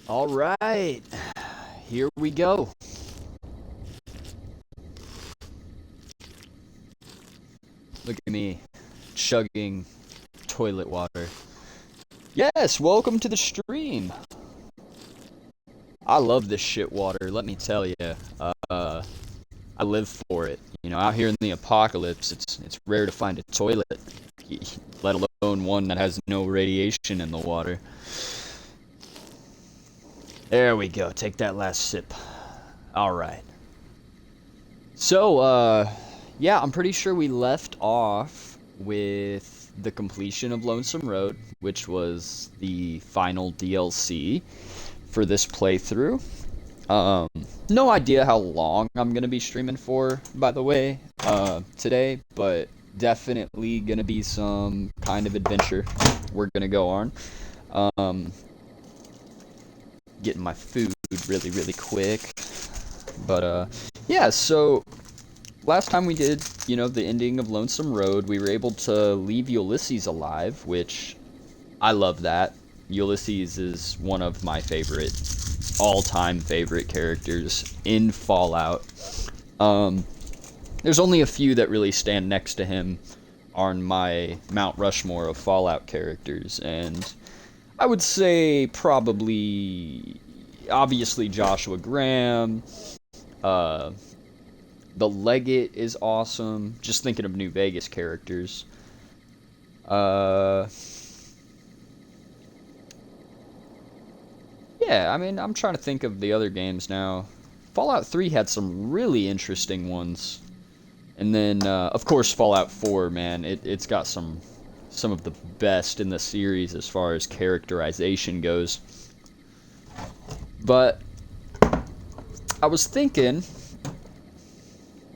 All right, here we go. Look at me chugging toilet water. Yes, welcome to the stream. I love this shit water, let me tell you. I live for it. You know, out here in the apocalypse, it's rare to find a toilet, let alone one that has no radiation in the water. There we go. Take that last sip. All right. So, yeah, I'm pretty sure we left off with the completion of Lonesome Road, which was the final DLC for this playthrough. No idea how long I'm gonna be streaming for, by the way, today, but definitely gonna be some kind of adventure we're gonna go on. Getting my food really, really quick. But, yeah, so last time we did, the ending of Lonesome Road, we were able to leave Ulysses alive, which I love that. Ulysses is one of my all-time favorite characters in Fallout. There's only a few that really stand next to him on my Mount Rushmore of Fallout characters, and I would say probably, obviously, Joshua Graham. The Legate is awesome. Just thinking of New Vegas characters. Yeah, I mean, I'm trying to think of the other games now. Fallout 3 had some really interesting ones. And then, of course, Fallout 4, man. It's got some of the best in the series as far as characterization goes. But I was thinking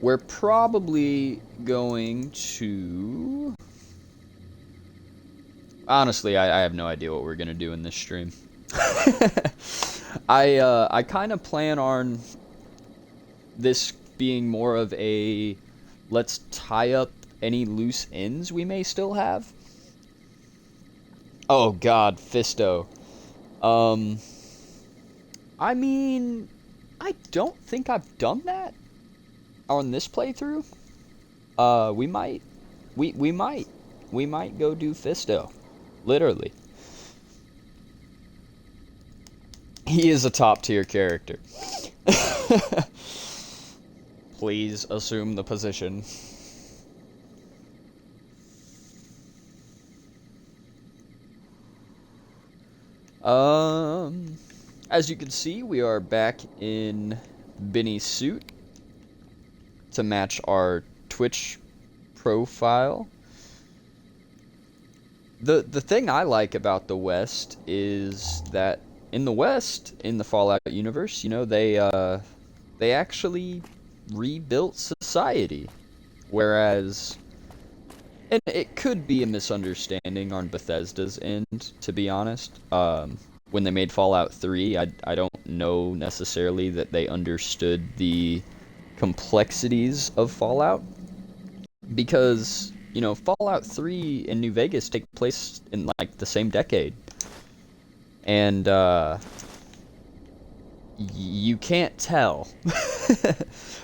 we're probably going to... Honestly, I have no idea what we're going to do in this stream. I kind of plan on this being more of a let's tie up any loose ends we may still have. Oh god, Fisto. I mean, I don't think I've done that on this playthrough. We might. We might. We might go do Fisto. Literally. He is a top tier character. Please assume the position. As you can see, we are back in Benny's suit to match our Twitch profile. The thing I like about the West is that in the West, in the Fallout universe, they actually rebuilt society. Whereas, and it could be a misunderstanding on Bethesda's end, to be honest. When they made Fallout 3, I don't know necessarily that they understood the complexities of Fallout. Because, Fallout 3 and New Vegas take place in, like, the same decade. And, you can't tell.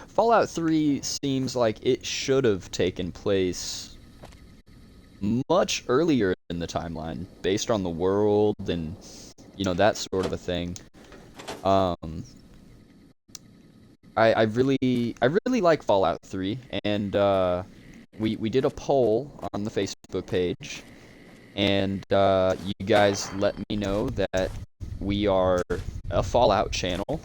Fallout 3 seems like it should have taken place much earlier in the timeline, based on the world and, that sort of a thing. I really like Fallout 3, and, we did a poll on the Facebook page, and you guys let me know that we are a Fallout channel.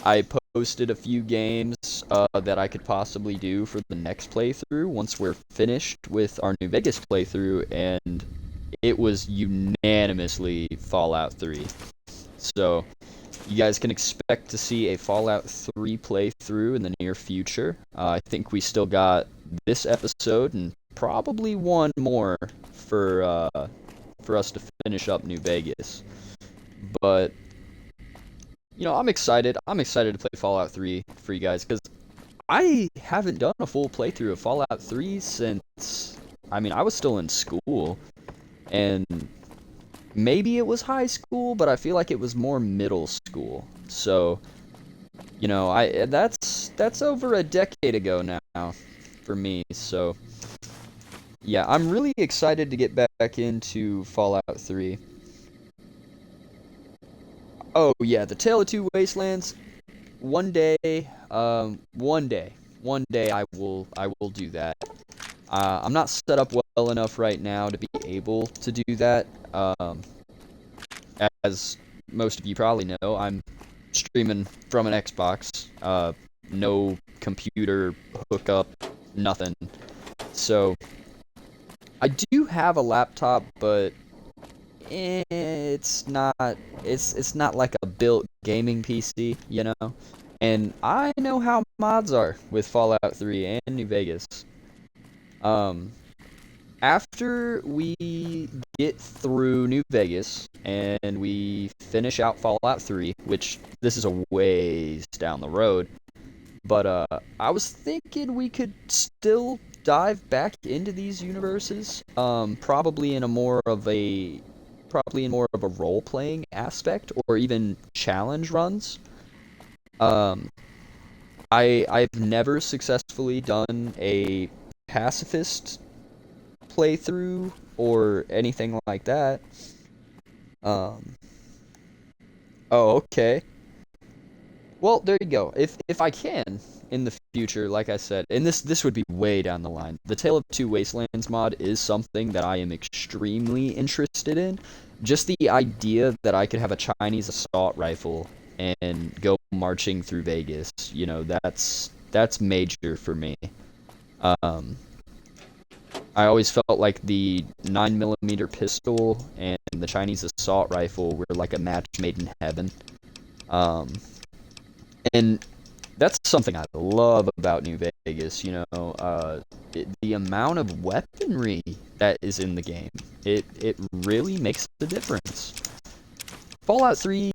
I posted a few games that I could possibly do for the next playthrough once we're finished with our New Vegas playthrough, and it was unanimously Fallout 3. So, you guys can expect to see a Fallout 3 playthrough in the near future. I think we still got this episode and probably one more for us to finish up New Vegas. But, I'm excited. I'm excited to play Fallout 3 for you guys, because I haven't done a full playthrough of Fallout 3 since, I was still in school. And maybe it was high school, but I feel like it was more middle school. So, that's over a decade ago now for me. So, yeah, I'm really excited to get back into Fallout 3. Oh yeah, the Tale of Two Wastelands. One day, one day I will do that. I'm not set up well enough right now to be able to do that. As most of you probably know, I'm streaming from an Xbox. No computer hookup, nothing. So I do have a laptop, but it's not it's not like a built gaming PC, you know. And I know how mods are with Fallout 3 and New Vegas. Um, After we get through New Vegas and we finish out Fallout 3, which this is a ways down the road, but I was thinking we could still dive back into these universes, probably in more of a role-playing aspect, or even challenge runs. Um, I've never successfully done a pacifist playthrough or anything like that. Um, oh, okay. Well, there you go. If I can in the future, like I said, and this would be way down the line. The Tale of Two Wastelands mod is something that I am extremely interested in. Just the idea that I could have a Chinese assault rifle and go marching through Vegas, that's major for me. Um, I always felt like the 9mm pistol and the Chinese assault rifle were like a match made in heaven. Um, and that's something I love about New Vegas, the amount of weaponry that is in the game. It really makes a difference. Fallout 3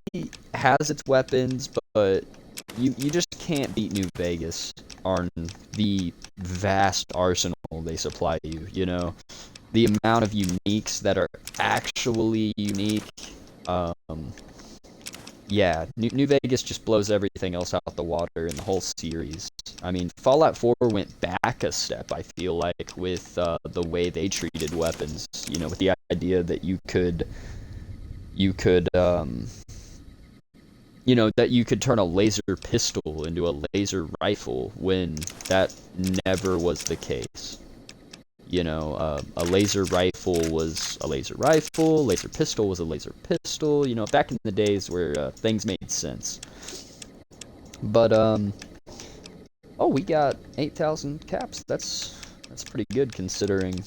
has its weapons, but you just can't beat New Vegas on the vast arsenal they supply you, The amount of uniques that are actually unique. Yeah, New Vegas just blows everything else out the water in the whole series. I mean, Fallout 4 went back a step, I feel like, with the way they treated weapons. With the idea that that you could turn a laser pistol into a laser rifle when that never was the case. A laser rifle was a laser rifle, laser pistol was a laser pistol, back in the days where things made sense. But, oh, we got 8,000 caps. That's pretty good considering.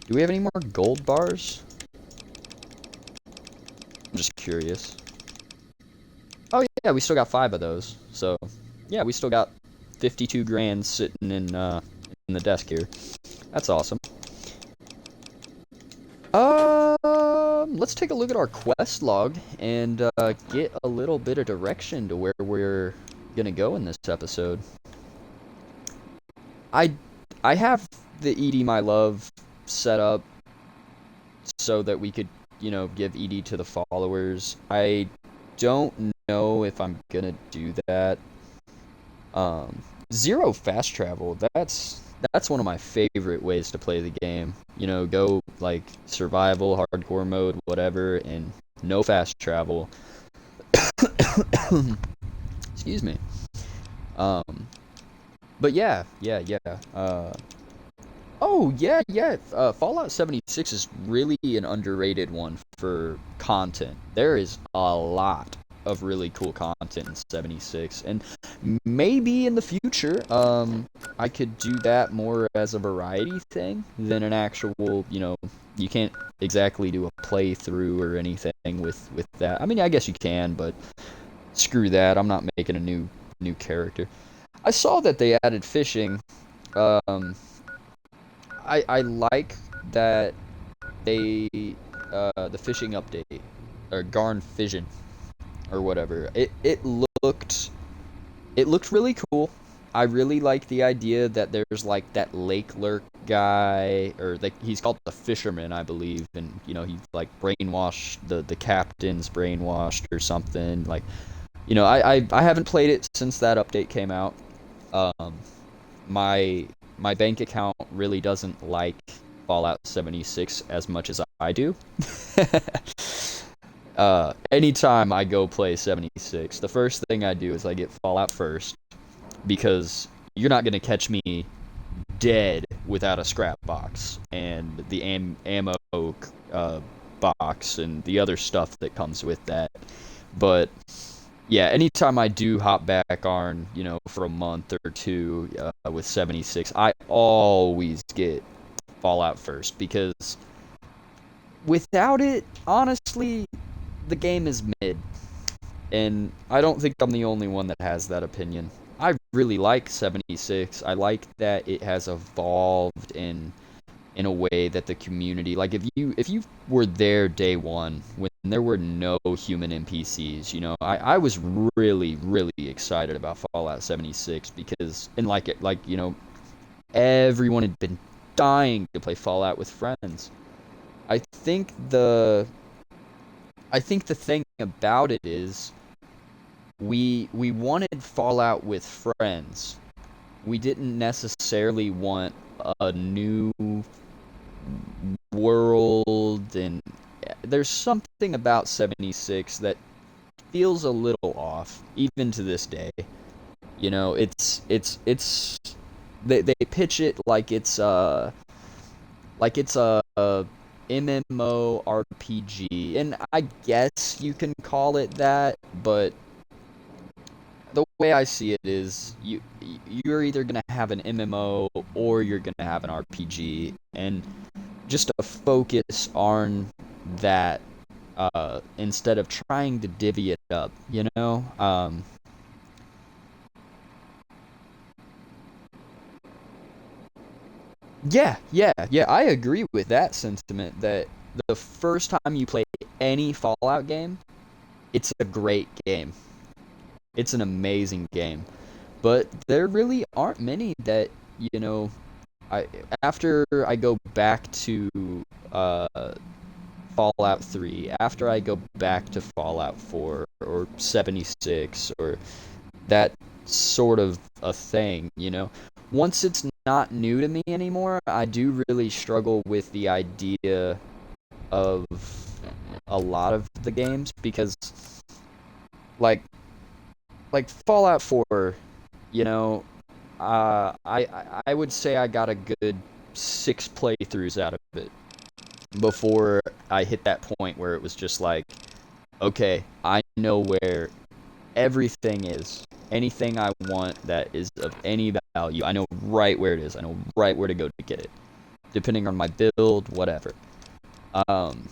Do we have any more gold bars? I'm just curious. Oh, yeah, we still got 5 of those. So, yeah, we still got 52 grand sitting in the desk here. That's awesome. Let's take a look at our quest log and get a little bit of direction to where we're gonna go in this episode. I have the ED My Love set up so that we could, give ED to the followers. I don't know if I'm gonna do that. Zero fast travel. That's one of my favorite ways to play the game. Go like survival, hardcore mode, whatever, and no fast travel. Excuse me. But yeah. Oh yeah. Fallout 76 is really an underrated one for content. There is a lot of really cool content in 76, and maybe in the future I could do that more as a variety thing than an actual, you can't exactly do a playthrough or anything with that. I mean, I guess you can, but screw that. I'm not making a new character. I saw that they added fishing. I like that they the fishing update, or Garn Fission or whatever. It looked really cool. I really like the idea that there's like that lake guy, or like he's called the Fisherman, I believe, and he like brainwashed the captain's brainwashed or something. Like, I haven't played it since that update came out. Um, my bank account really doesn't like Fallout 76 as much as I do. Anytime I go play 76, the first thing I do is I get Fallout first, because you're not gonna catch me dead without a scrap box and the ammo box and the other stuff that comes with that. But yeah, anytime I do hop back on, for a month or two with 76, I always get Fallout first, because without it, honestly, the game is mid. And I don't think I'm the only one that has that opinion. I really like 76. I like that it has evolved in a way that the community, like if you were there day one when there were no human NPCs, I was really really excited about Fallout 76, because and everyone had been dying to play Fallout with friends. I think the I think the thing about it is we wanted Fallout with friends. We didn't necessarily want a new world, and there's something about 76 that feels a little off even to this day. It's they pitch it like it's a MMO RPG, and I guess you can call it that, but the way I see it is you're either gonna have an MMO or you're gonna have an RPG, and just to focus on that instead of trying to divvy it up, yeah, I agree with that sentiment, that the first time you play any Fallout game, it's a great game. It's an amazing game. But there really aren't many that, you know, I after I go back to uh, Fallout 3, after I go back to Fallout 4 or 76 or that sort of a thing, once it's not new to me anymore, I do really struggle with the idea of a lot of the games, because like Fallout 4, you know, I would say I got a good 6 playthroughs out of it before I hit that point where it was just like, okay, I know where everything is. Anything I want that is of any value, I know right where it is. I know right where to go to get it, depending on my build, whatever. Um,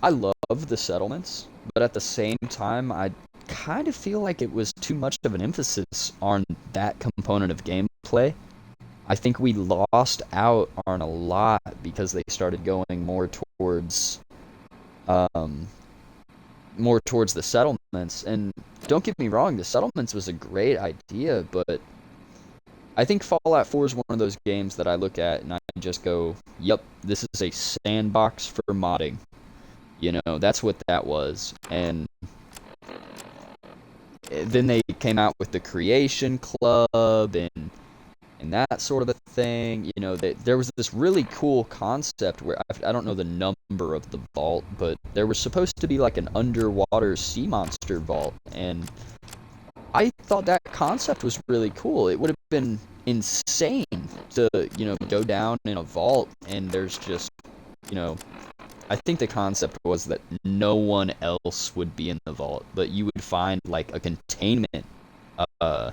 I love the settlements, but at the same time, I kind of feel like it was too much of an emphasis on that component of gameplay. I think we lost out on a lot because they started going um, more towards the settlements. And don't get me wrong, the settlements was a great idea, but I think Fallout 4 is one of those games that I look at and I just go, "Yep, this is a sandbox for modding." That's what that was. And then they came out with the Creation Club and that sort of a thing. There was this really cool concept where I don't know the number of the vault, but there was supposed to be like an underwater sea monster vault, and I thought that concept was really cool. It would have been insane to, go down in a vault and there's just, you know, I think the concept was that no one else would be in the vault, but you would find like uh,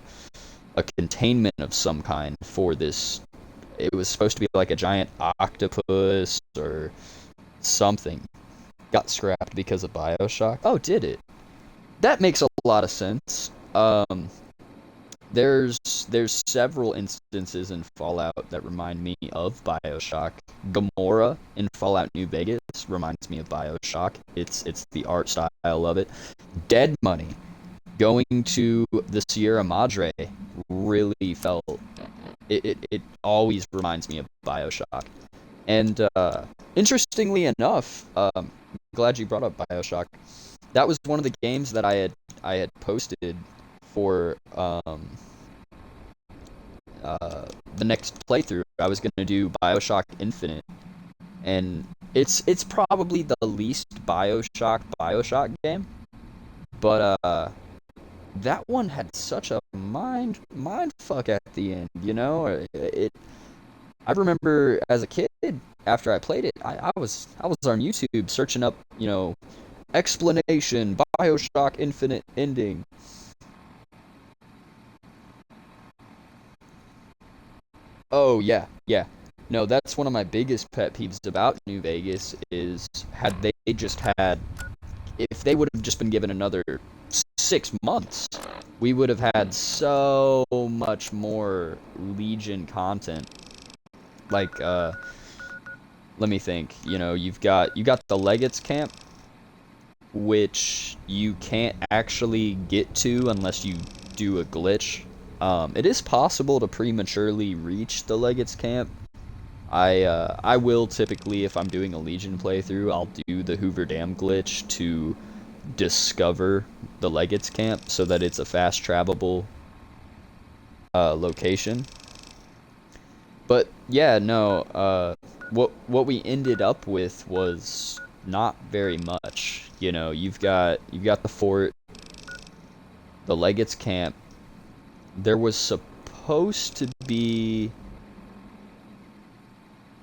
a containment of some kind for this. It was supposed to be like a giant octopus or something. Got scrapped because of BioShock. Oh, did it? That makes a lot of sense. There's several instances in Fallout that remind me of BioShock. Gamora in Fallout New Vegas reminds me of BioShock. It's the art style of it. Dead Money, going to the Sierra Madre, really felt it always reminds me of BioShock. And interestingly enough, glad you brought up BioShock. That was one of the games that I had posted for the next playthrough. I was gonna do BioShock Infinite, and it's probably the least BioShock game, but that one had such a mind fuck at the end. You know, I remember as a kid after I played it, I was on YouTube searching up, explanation BioShock Infinite ending. Oh yeah, yeah. No, that's one of my biggest pet peeves about New Vegas is had they just had if they would have just been given another 6 months, we would have had so much more Legion content. Like, let me think. You got the Legates camp, which you can't actually get to unless you do a glitch. It is possible to prematurely reach the Legates camp. I will typically, if I'm doing a Legion playthrough, I'll do the Hoover Dam glitch to discover the Legates camp so that it's a fast travelable location. But yeah, no, what we ended up with was not very much. You've got the fort, the Legates camp. There was supposed to be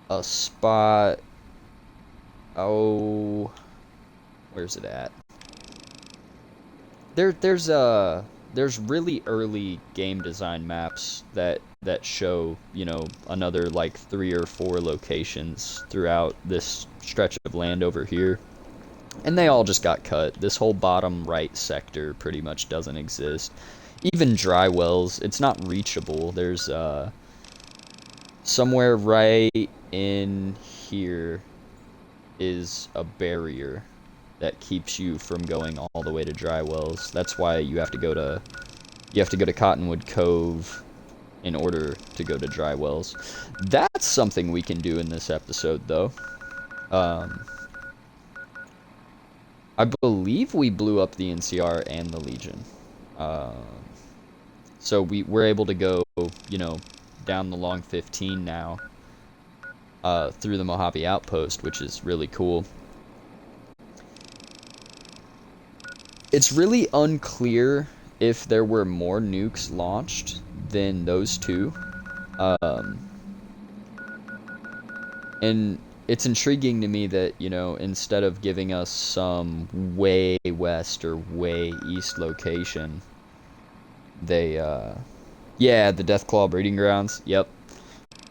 a spot. Oh, where's it at? There's really early game design maps that show, another like 3 or 4 locations throughout this stretch of land over here. And they all just got cut. This whole bottom right sector pretty much doesn't exist. Even dry wells, it's not reachable. There's somewhere right in here is a barrier that keeps you from going all the way to dry wells. That's why you have to go to Cottonwood Cove in order to go to dry wells. That's something we can do in this episode, though. Um, I believe we blew up the NCR and the Legion. Um, so we're able to go, down the Long 15 now, through the Mojave Outpost, which is really cool. It's really unclear if there were more nukes launched than those two. Um, and it's intriguing to me that, instead of giving us some way west or way east location, they, yeah, the Deathclaw breeding grounds. Yep.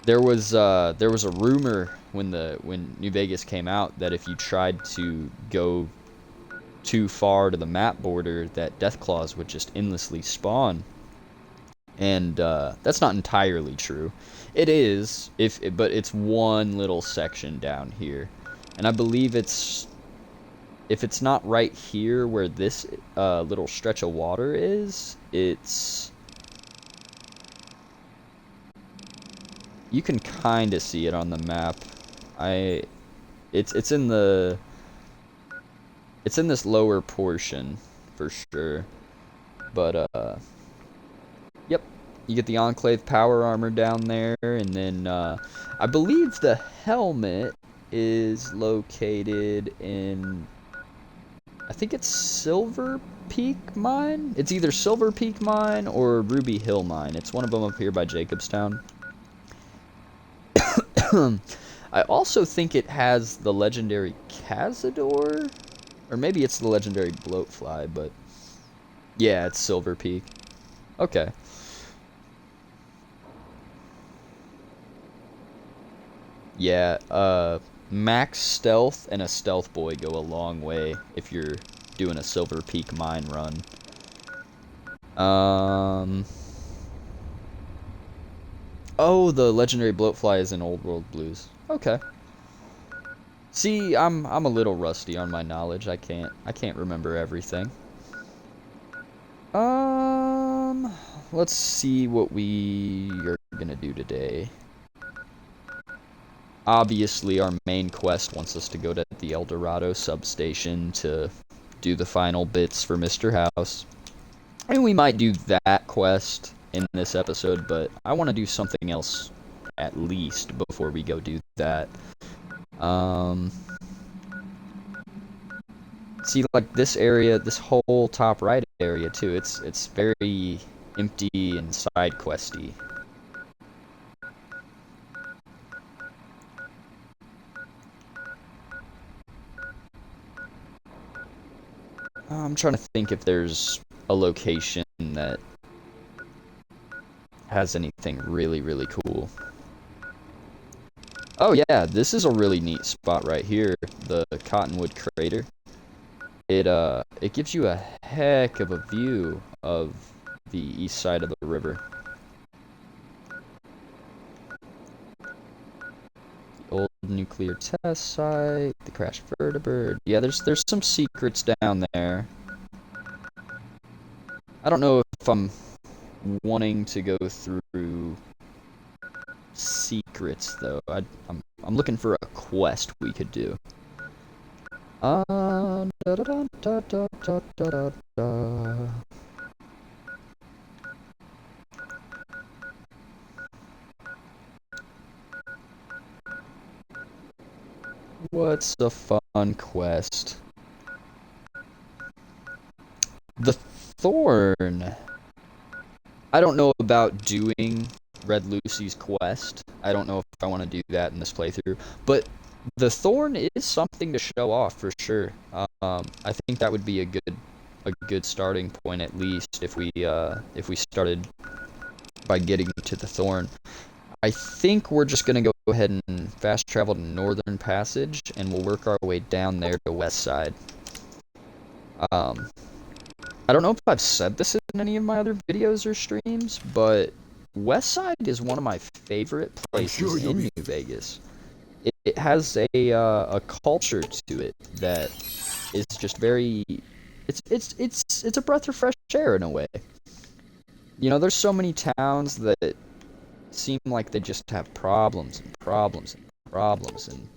There was a rumor when New Vegas came out that if you tried to go too far to the map border, that Deathclaws would just endlessly spawn. And that's not entirely true. It is, but it's one little section down here, and I believe if it's not right here where this little stretch of water is, you can kind of see it on the map. I it's in the it's in this lower portion for sure. But yep, you get the Enclave power armor down there, and then I believe the helmet is located in, I think it's Silver Peak Mine. It's either Silver Peak Mine or Ruby Hill Mine. It's one of them up here by Jacobstown. I also think it has the legendary Cazador, or maybe it's the legendary Bloatfly, but yeah, it's Silver Peak. Okay. Yeah, max stealth and a stealth boy go a long way if you're doing a Silver Peak mine run. Oh, the legendary Bloatfly is in Old World Blues. Okay. See, I'm a little rusty on my knowledge. I can't remember everything. Um, let's see what we are we're gonna do today. Obviously, our main quest wants us to go to the El Dorado substation to do the final bits for Mr. House. And we might do that quest in this episode, but I want to do something else at least before we go do that. See, like this area, this whole top right area too, it's very empty and side questy. I'm trying to think if there's a location that has anything really, really cool. Oh yeah, this is a really neat spot right here, the Cottonwood Crater. It gives you a heck of a view of the east side of the river. The old nuclear test site, the crashed vertibird. Yeah, there's some secrets down there. I don't know if I'm wanting to go through secrets though. I'm looking for a quest we could do. What's a fun quest? The Thorn. I don't know about doing Red Lucy's quest. I don't know if I want to do that in this playthrough, but the Thorn is something to show off for sure. I think that would be a good starting point at least if we started by getting to the Thorn. I think we're just gonna go ahead and fast travel to Northern Passage, and we'll work our way down there to West Side. I don't know if I've said this in any of my other videos or streams, but West Side is one of my favorite places in New Vegas. It has a culture to it that is just very. It's a breath of fresh air in a way. You know, there's so many towns that seem like they just have problems and problems and problems, and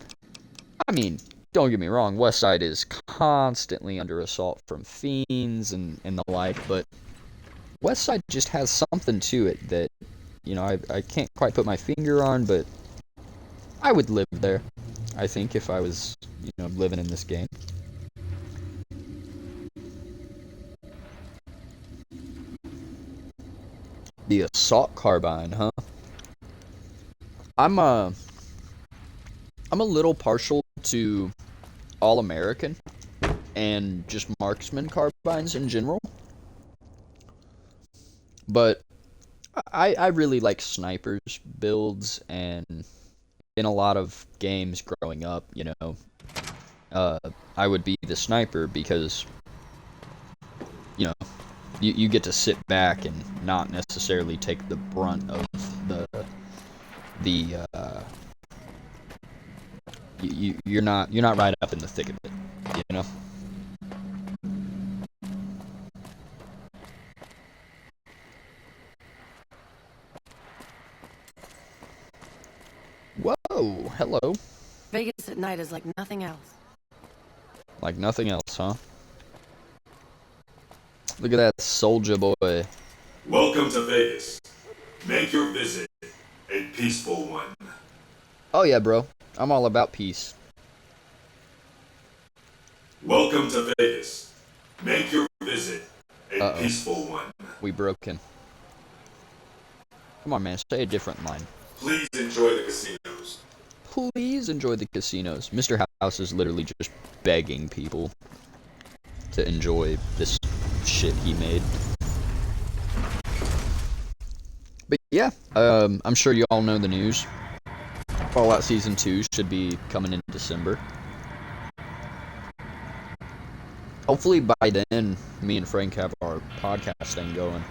I mean, don't get me wrong, Westside is constantly under assault from fiends and the like, but Westside just has something to it that, you know, I can't quite put my finger on, but I would live there, I think, if I was, you know, living in this game. The assault carbine, huh? I'm a little partial to All-American and just marksman carbines in general, but I really like snipers builds, and in a lot of games growing up, you know, I would be the sniper because, you know, you get to sit back and not necessarily take the brunt of you're not right up in the thick of it, you know. Whoa, hello. Vegas at night is like nothing else. Like nothing else, huh? Look at that soldier boy. Welcome to Vegas. Make your visit a peaceful one. Oh yeah, bro. I'm all about peace. Welcome to Vegas. Make your visit a peaceful one. We broken. Come on, man. Say a different line. Please enjoy the casinos. Please enjoy the casinos. Mr. House is literally just begging people to enjoy this shit he made. But yeah, I'm sure you all know the news. Fallout Season 2 should be coming in December. Hopefully by then, me and Frank have our podcast thing going.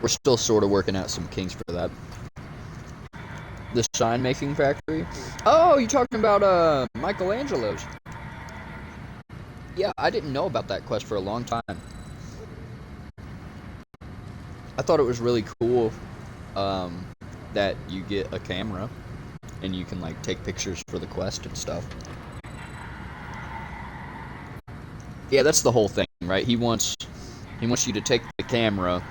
We're still sort of working out some kinks for that. The sign making factory? Oh, you're talking about Michelangelo's. Yeah, I didn't know about that quest for a long time. I thought it was really cool that you get a camera and you can like take pictures for the quest and stuff. Yeah, that's the whole thing, right? He wants you to take the camera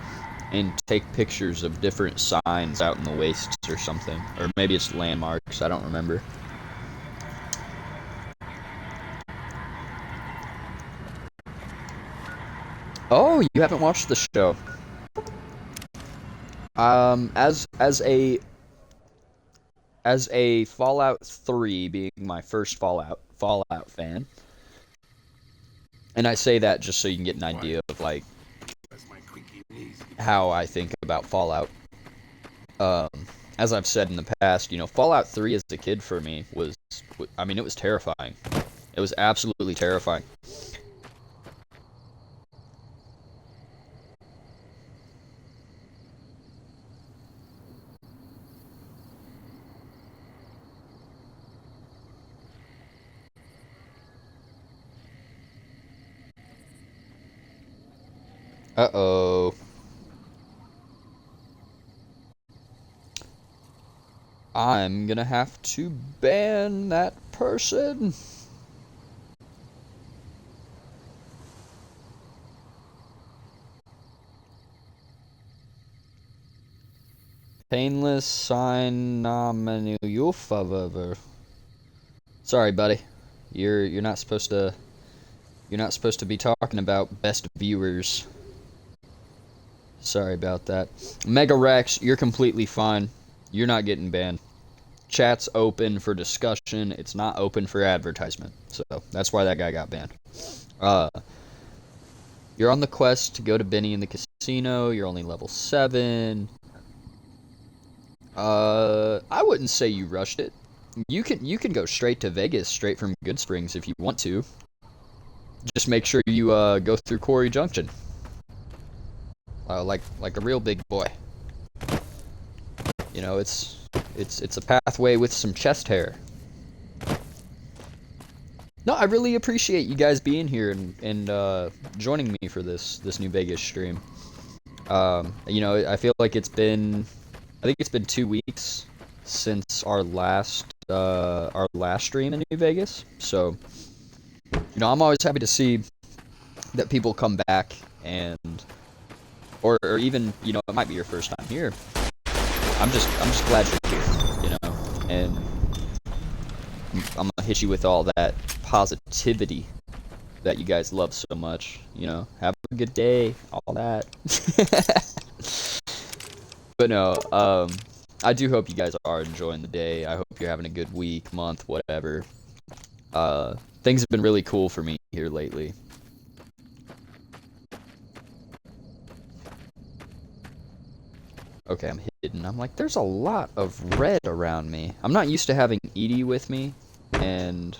and take pictures of different signs out in the wastes or something, or maybe it's landmarks. I don't remember. Oh, you haven't watched the show. As a Fallout 3 being my first Fallout fan, and I say that just so you can get an idea of like how I think about Fallout. As I've said in the past, you know, Fallout 3 as a kid for me was, I mean, it was terrifying. It was absolutely terrifying. Uh-oh. I'm gonna have to ban that person. Painless sign menu favor. Sorry, buddy. You're not supposed to be talking about best viewers. Sorry about that. Mega Rex, you're completely fine. You're not getting banned. Chat's open for discussion. It's not open for advertisement. So that's why that guy got banned. You're on the quest to go to Benny in the casino. You're only level 7. I wouldn't say you rushed it. You can go straight to Vegas, straight from Goodsprings if you want to. Just make sure you go through Quarry Junction. Like a real big boy. You know, it's a pathway with some chest hair. No, I really appreciate you guys being here and joining me for this New Vegas stream. You know, I feel like it's been 2 weeks since our last stream in New Vegas. So, you know, I'm always happy to see that people come back and or even, you know, it might be your first time here. I'm just glad you're here, you know, and I'm gonna hit you with all that positivity that you guys love so much, you know. Have a good day, all that. But no, I do hope you guys are enjoying the day. I hope you're having a good week, month, whatever. Things have been really cool for me here lately. Okay, I'm hidden. I'm like, there's a lot of red around me. I'm not used to having Edie with me, and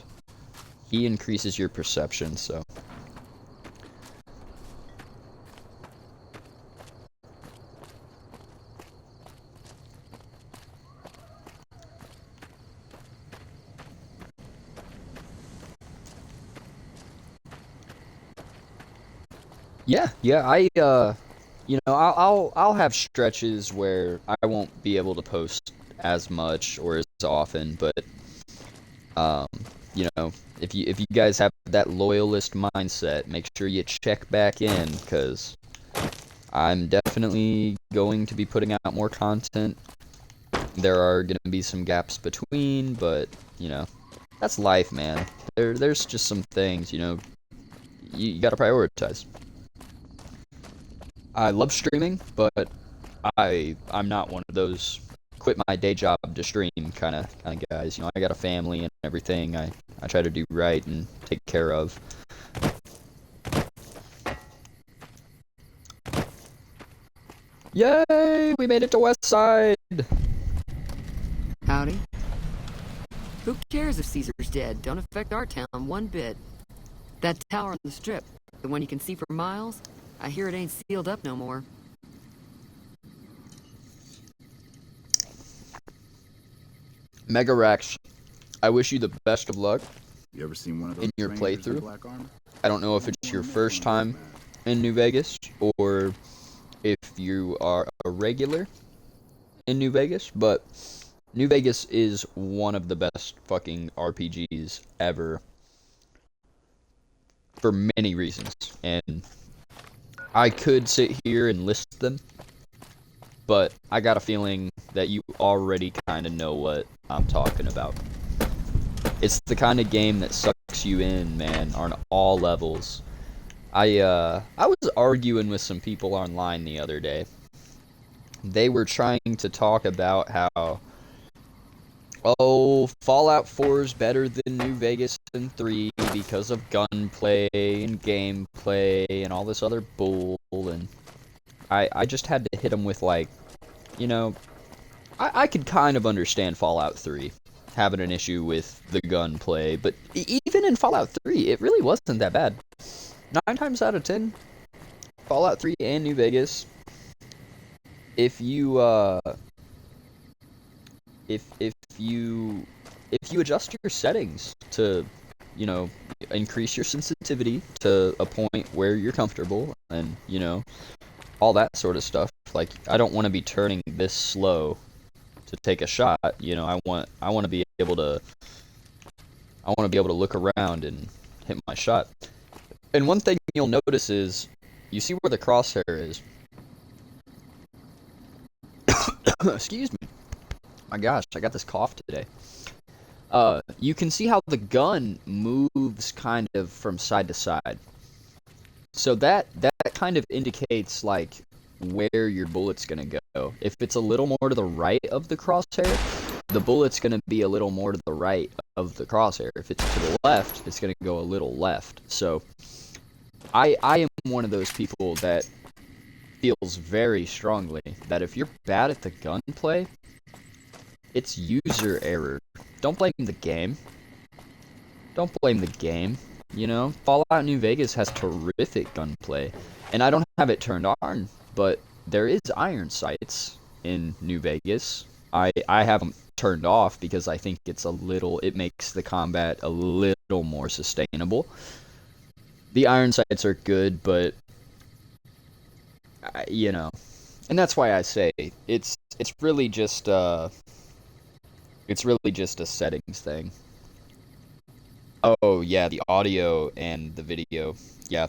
he increases your perception, so. Yeah, you know, I'll have stretches where I won't be able to post as much or as often, but you know, if you guys have that loyalist mindset, make sure you check back in, because I'm definitely going to be putting out more content. There are going to be some gaps between, but you know, that's life, man. There's just some things, you know, you got to prioritize. I love streaming, but I'm not one of those quit my day job to stream kind of guys. You know, I got a family and everything. I try to do right and take care of. Yay! We made it to West Side. Howdy. Who cares if Caesar's dead? Don't affect our town one bit. That tower on the strip, the one you can see for miles, I hear it ain't sealed up no more. Mega Rex, I wish you the best of luck You ever seen one of those in your strangers in playthrough. black armor? I don't know if it's your first time in New Vegas or if you are a regular in New Vegas, but New Vegas is one of the best fucking RPGs ever for many reasons. And I could sit here and list them, but I got a feeling that you already kind of know what I'm talking about. It's the kind of game that sucks you in, man, on all levels. I was arguing with some people online the other day. They were trying to talk about how, oh, Fallout 4 is better than New Vegas and 3 because of gunplay and gameplay and all this other bull, and I just had to hit them with, like, you know, I could kind of understand Fallout 3 having an issue with the gunplay, but even in Fallout 3, it really wasn't that bad. 9 times out of 10, Fallout 3 and New Vegas, if you adjust your settings to, you know, increase your sensitivity to a point where you're comfortable, and, you know, all that sort of stuff. Like, I don't want to be turning this slow to take a shot. You know, I want to be able to look around and hit my shot. And one thing you'll notice is, you see where the crosshair is. Excuse me. My gosh, I got this cough today. You can see how the gun moves kind of from side to side. So that kind of indicates, like, where your bullet's gonna go. If it's a little more to the right of the crosshair, the bullet's gonna be a little more to the right of the crosshair. If it's to the left, it's gonna go a little left. So I am one of those people that feels very strongly that if you're bad at the gunplay, it's user error. Don't blame the game. Don't blame the game. You know, Fallout New Vegas has terrific gunplay, and I don't have it turned on, but there is iron sights in New Vegas. I have them turned off because I think it makes the combat a little more sustainable. The iron sights are good, but you know, and that's why I say it's really just a settings thing. Oh yeah, the audio and the video. Yeah,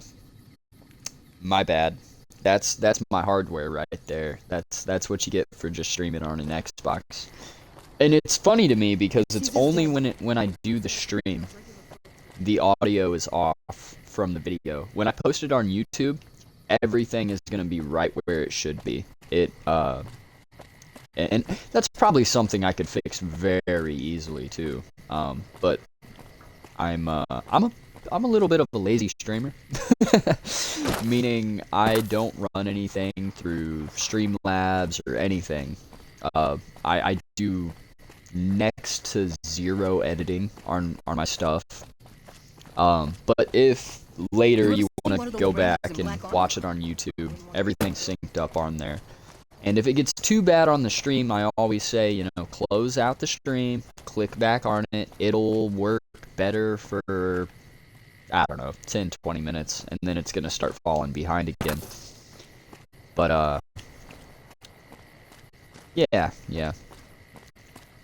my bad. That's my hardware right there. That's what you get for just streaming on an Xbox. And it's funny to me because it's only when I do the stream, the audio is off from the video. When I post it on YouTube, everything is gonna be right where it should be. And that's probably something I could fix very easily too. But I'm a little bit of a lazy streamer, meaning I don't run anything through Streamlabs or anything. I do next to zero editing on my stuff. But if later you want to go back and watch it on YouTube, everything's synced up on there. And if it gets too bad on the stream, I always say, you know, close out the stream, click back on it, it'll work better for, I don't know, 10, 20 minutes, and then it's gonna start falling behind again. But, yeah.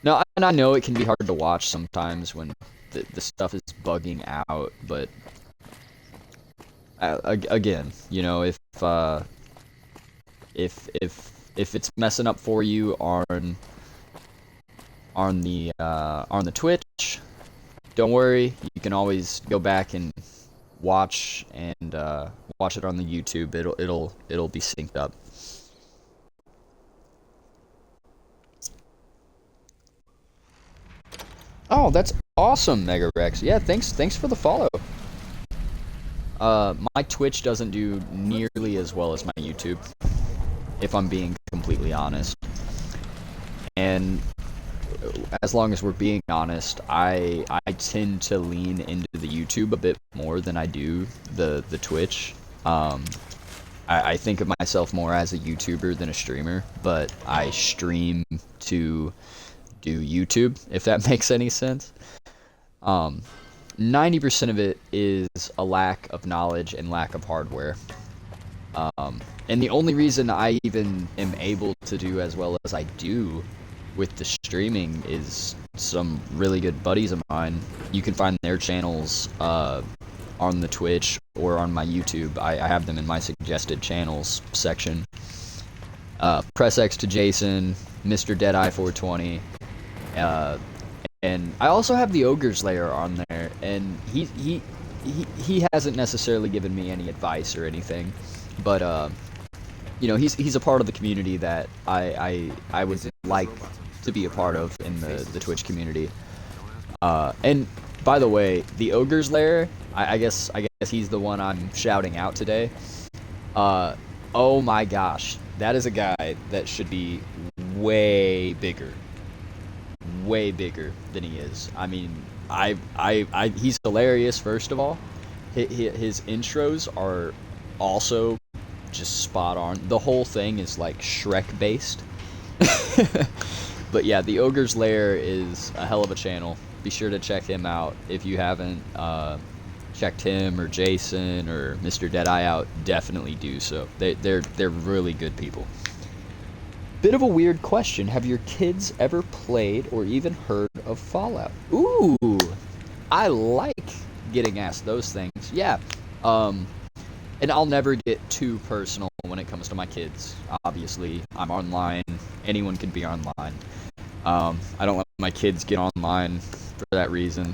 No, and I know it can be hard to watch sometimes when the stuff is bugging out, but, again, you know, if it's messing up for you on the Twitch, don't worry. You can always go back and watch it on the YouTube. It'll be synced up. Oh, that's awesome, Mega Rex. Yeah, thanks for the follow. My Twitch doesn't do nearly as well as my YouTube, if I'm being completely honest. And as long as we're being honest, I tend to lean into the YouTube a bit more than I do the Twitch. I think of myself more as a YouTuber than a streamer, but I stream to do YouTube, if that makes any sense. 90% of it is a lack of knowledge and lack of hardware. And the only reason I even am able to do as well as I do with the streaming is some really good buddies of mine. You can find their channels on the Twitch or on my YouTube. I have them in my suggested channels section. Press X to Jason, Mr. Deadeye 420, and I also have the Ogre's Lair on there, and he hasn't necessarily given me any advice or anything, but you know, he's a part of the community that I would like to be a part of in the Twitch community. And by the way, the Ogre's Lair, I guess he's the one I'm shouting out today. Oh my gosh, that is a guy that should be way bigger than he is. I mean, he's hilarious. First of all, his intros are also just spot on. The whole thing is like Shrek based. But yeah, the Ogre's Lair is a hell of a channel. Be sure to check him out if you haven't checked him or Jason or Mr. Deadeye out. Definitely do so. They're really good people. Bit of a weird question. Have your kids ever played or even heard of Fallout? Ooh, I like getting asked those things. Yeah. And I'll never get too personal when it comes to my kids. Obviously, I'm online. Anyone can be online. I don't let my kids get online for that reason.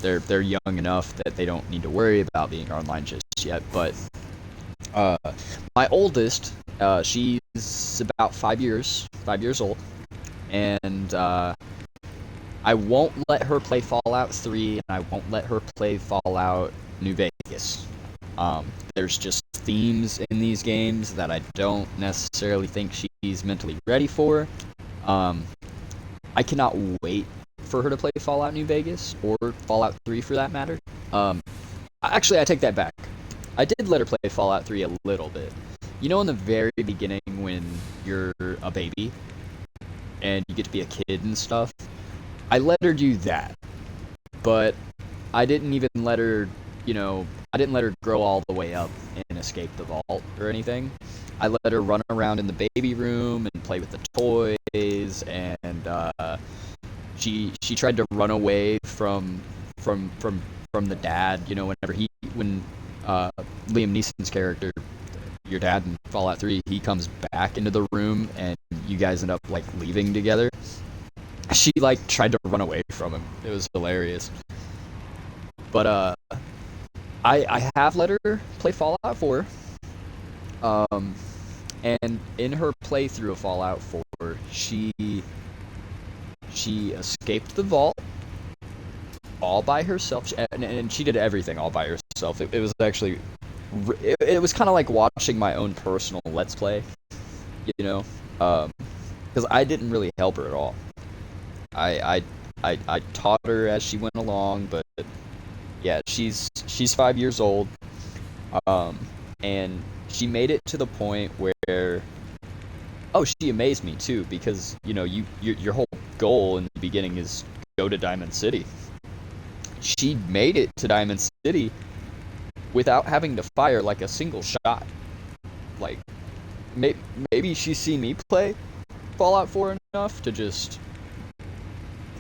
They're young enough that they don't need to worry about being online just yet. But my oldest, she's about 5 years old, and I won't let her play Fallout 3, and I won't let her play Fallout New Vegas. There's just themes in these games that I don't necessarily think she's mentally ready for. I cannot wait for her to play Fallout New Vegas, or Fallout 3 for that matter. Actually, I take that back. I did let her play Fallout 3 a little bit. You know, in the very beginning when you're a baby and you get to be a kid and stuff, I let her do that. But I didn't even let her, I didn't let her grow all the way up and escape the vault or anything. I let her run around in the baby room and play with the toys, and she tried to run away from the dad, when Liam Neeson's character, your dad in Fallout 3, he comes back into the room and you guys end up like leaving together. She like tried to run away from him. It was hilarious. But I have let her play Fallout 4. And in her playthrough of Fallout 4, she escaped the vault all by herself, and she did everything all by herself. It was actually, it was kind of like watching my own personal Let's Play, because I didn't really help her at all. I taught her as she went along, but yeah, she's 5 years old, and she made it to the point where, she amazed me too, because your whole goal in the beginning is go to Diamond City. She made it to Diamond City without having to fire like a single shot. Like, maybe she's seen me play Fallout 4 enough to just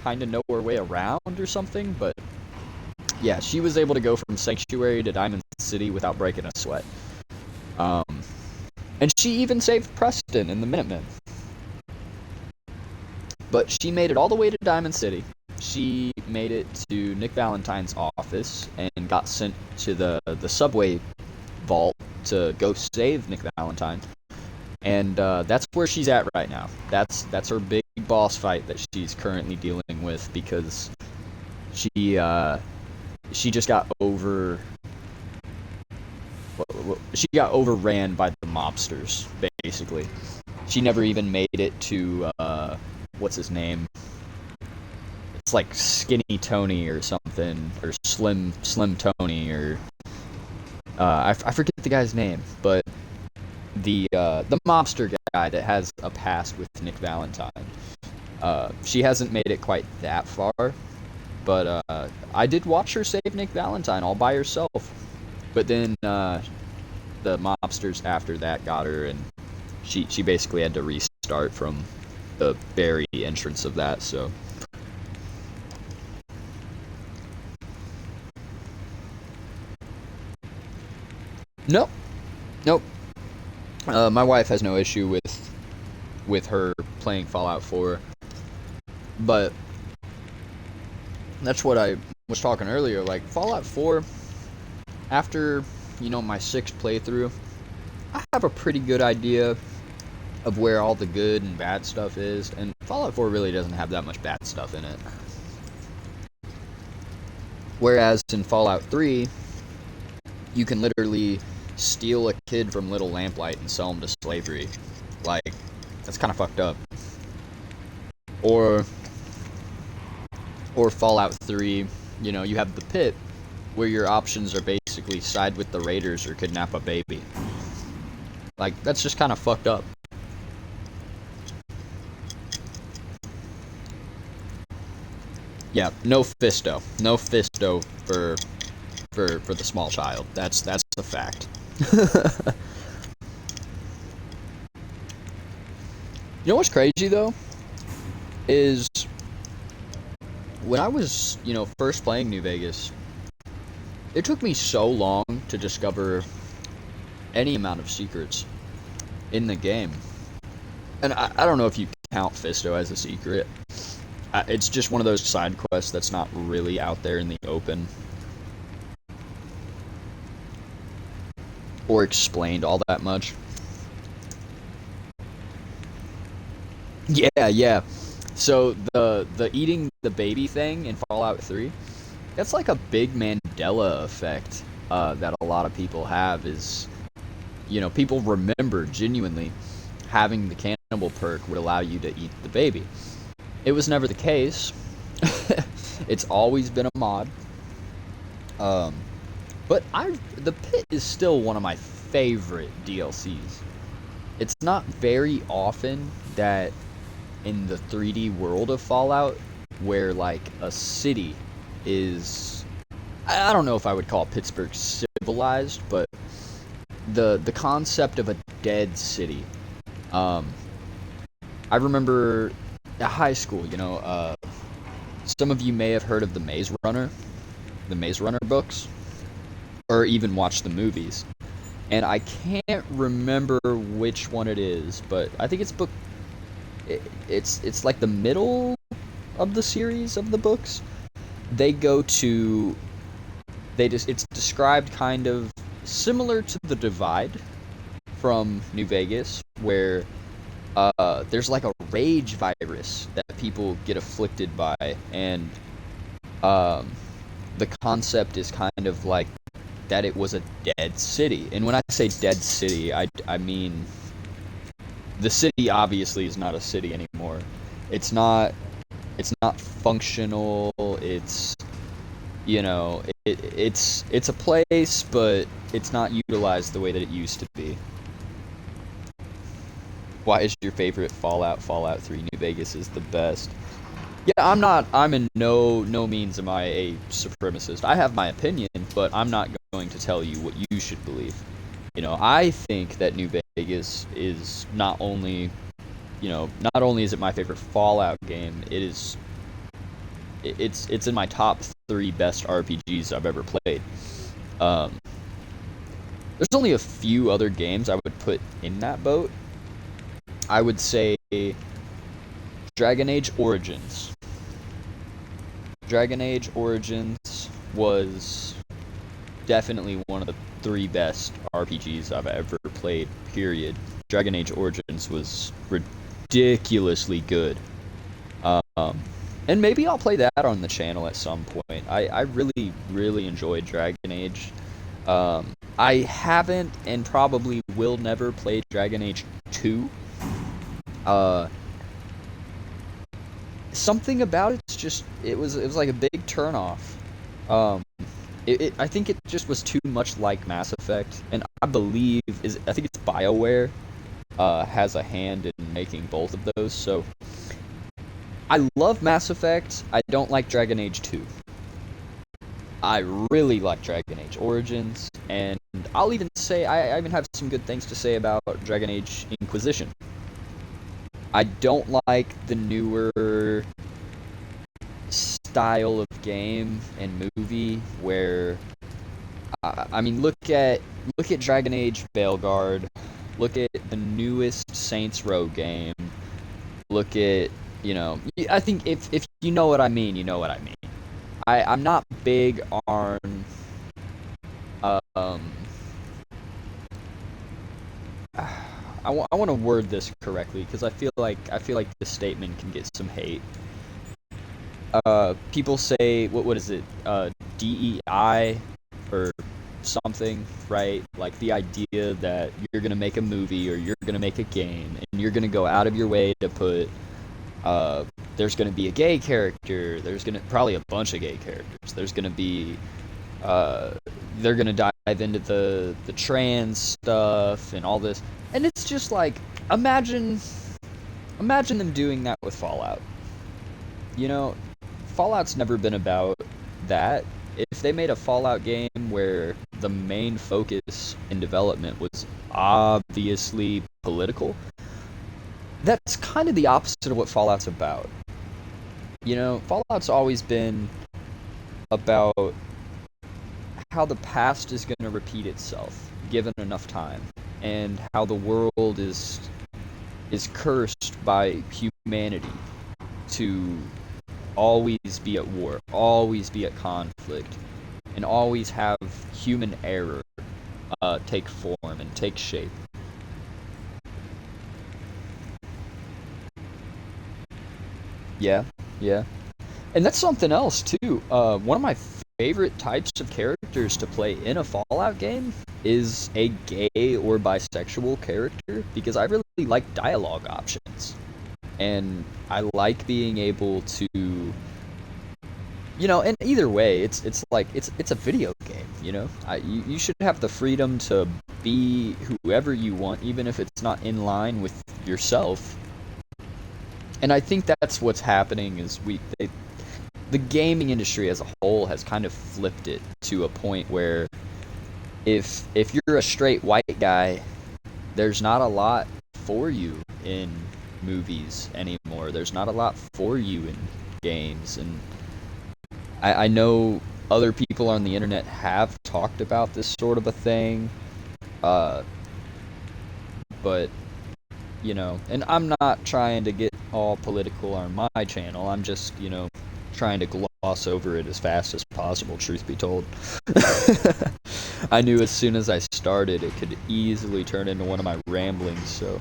kind of know her way around or something, but yeah, she was able to go from Sanctuary to Diamond City without breaking a sweat. And she even saved Preston in the Minutemen. But she made it all the way to Diamond City. She made it to Nick Valentine's office and got sent to the subway vault to go save Nick Valentine. And that's where she's at right now. That's her big boss fight that she's currently dealing with, because she just got she got overran by the mobsters, basically. She never even made it to what's his name? It's like Skinny Tony or something, or Slim Tony, or I forget the guy's name, but the mobster guy that has a past with Nick Valentine. She hasn't made it quite that far, but I did watch her save Nick Valentine all by herself. But then the mobsters after that got her, and she basically had to restart from the very entrance of that. So nope, nope. My wife has no issue with her playing Fallout 4, but that's what I was talking earlier. Like Fallout 4, after my 6th playthrough, I have a pretty good idea of where all the good and bad stuff is, and Fallout 4 really doesn't have that much bad stuff in it. Whereas in Fallout 3, you can literally steal a kid from Little Lamplight and sell him to slavery. Like, that's kind of fucked up. Or Fallout 3, you have the pit, where your options are basically side with the raiders or kidnap a baby. Like, that's just kind of fucked up. Yeah, no Fisto. No Fisto for the small child. That's the fact. You know what's crazy though? Is when I was, first playing New Vegas, it took me so long to discover any amount of secrets in the game. And I don't know if you count Fisto as a secret. It's just one of those side quests that's not really out there in the open or explained all that much. Yeah. So the eating the baby thing in Fallout 3, that's like a big Mandela effect that a lot of people have. Is people remember genuinely having the cannibal perk would allow you to eat the baby. It was never the case. It's always been a mod. But the pit is still one of my favorite DLCs. It's not very often that in the 3D world of Fallout, where like a city is, I don't know if I would call Pittsburgh civilized, but the concept of a dead city. I remember at high school, some of you may have heard of the Maze Runner books, or even watched the movies. And I can't remember which one it is, but I think it's like the middle of the series of the books. It's described kind of similar to the Divide from New Vegas, where there's like a rage virus that people get afflicted by, and the concept is kind of like that it was a dead city. And when I say dead city, I mean the city obviously is not a city anymore. It's not functional. It's it's a place, but it's not utilized the way that it used to be. Why is your favorite Fallout 3? New Vegas is the best. Yeah, I'm in no means am I a supremacist. I have my opinion, but I'm not going to tell you what you should believe. I think that New Vegas is not only is it my favorite Fallout game, it's in my top 3 best RPGs I've ever played. There's only a few other games I would put in that boat. I would say Dragon Age Origins. Dragon Age Origins was definitely one of the 3 best RPGs I've ever played, period. Dragon Age Origins was ridiculously good. And maybe I'll play that on the channel at some point. I really, really enjoyed Dragon Age. I haven't and probably will never play Dragon Age 2. Something about it's just it was like a big turnoff. I think it just was too much like Mass Effect, and I think it's BioWare has a hand in making both of those. So I love Mass Effect. I don't like Dragon Age 2. I really like Dragon Age Origins, and I'll even say I even have some good things to say about Dragon Age Inquisition. I don't like the newer style of game and movie where I mean look at Dragon Age Veilguard, look at the newest Saints Row game, look at, you know, I think if you know what I mean, you know what I mean. I'm not big on I want to word this correctly because I feel like this statement can get some hate. People say what is it? DEI or something, right? Like the idea that you're gonna make a movie or you're gonna make a game and you're gonna go out of your way to put there's gonna be a gay character. There's gonna probably a bunch of gay characters. There's gonna be they're gonna dive into the trans stuff and all this, and it's just like imagine them doing that with Fallout. You know, Fallout's never been about that. If they made a Fallout game where the main focus in development was obviously political, that's kind of the opposite of what Fallout's about. You know, Fallout's always been about how the past is going to repeat itself given enough time, and how the world is cursed by humanity to always be at war, always be at conflict, and always have human error take form and take shape. Yeah. And that's something else too. One of my favorite types of characters to play in a Fallout game is a gay or bisexual character, because I really like dialogue options. And I like being able to, you know, and either way, it's like it's a video game, you know. You should have the freedom to be whoever you want, even if it's not in line with yourself. And I think that's what's happening is the gaming industry as a whole has kind of flipped it to a point where if you're a straight white guy, there's not a lot for you in movies anymore. There's not a lot for you in games. And I know other people on the internet have talked about this sort of a thing, but you know, and I'm not trying to get all political on my channel. I'm just, you know, trying to gloss over it as fast as possible, truth be told. I knew as soon as I started it could easily turn into one of my ramblings, so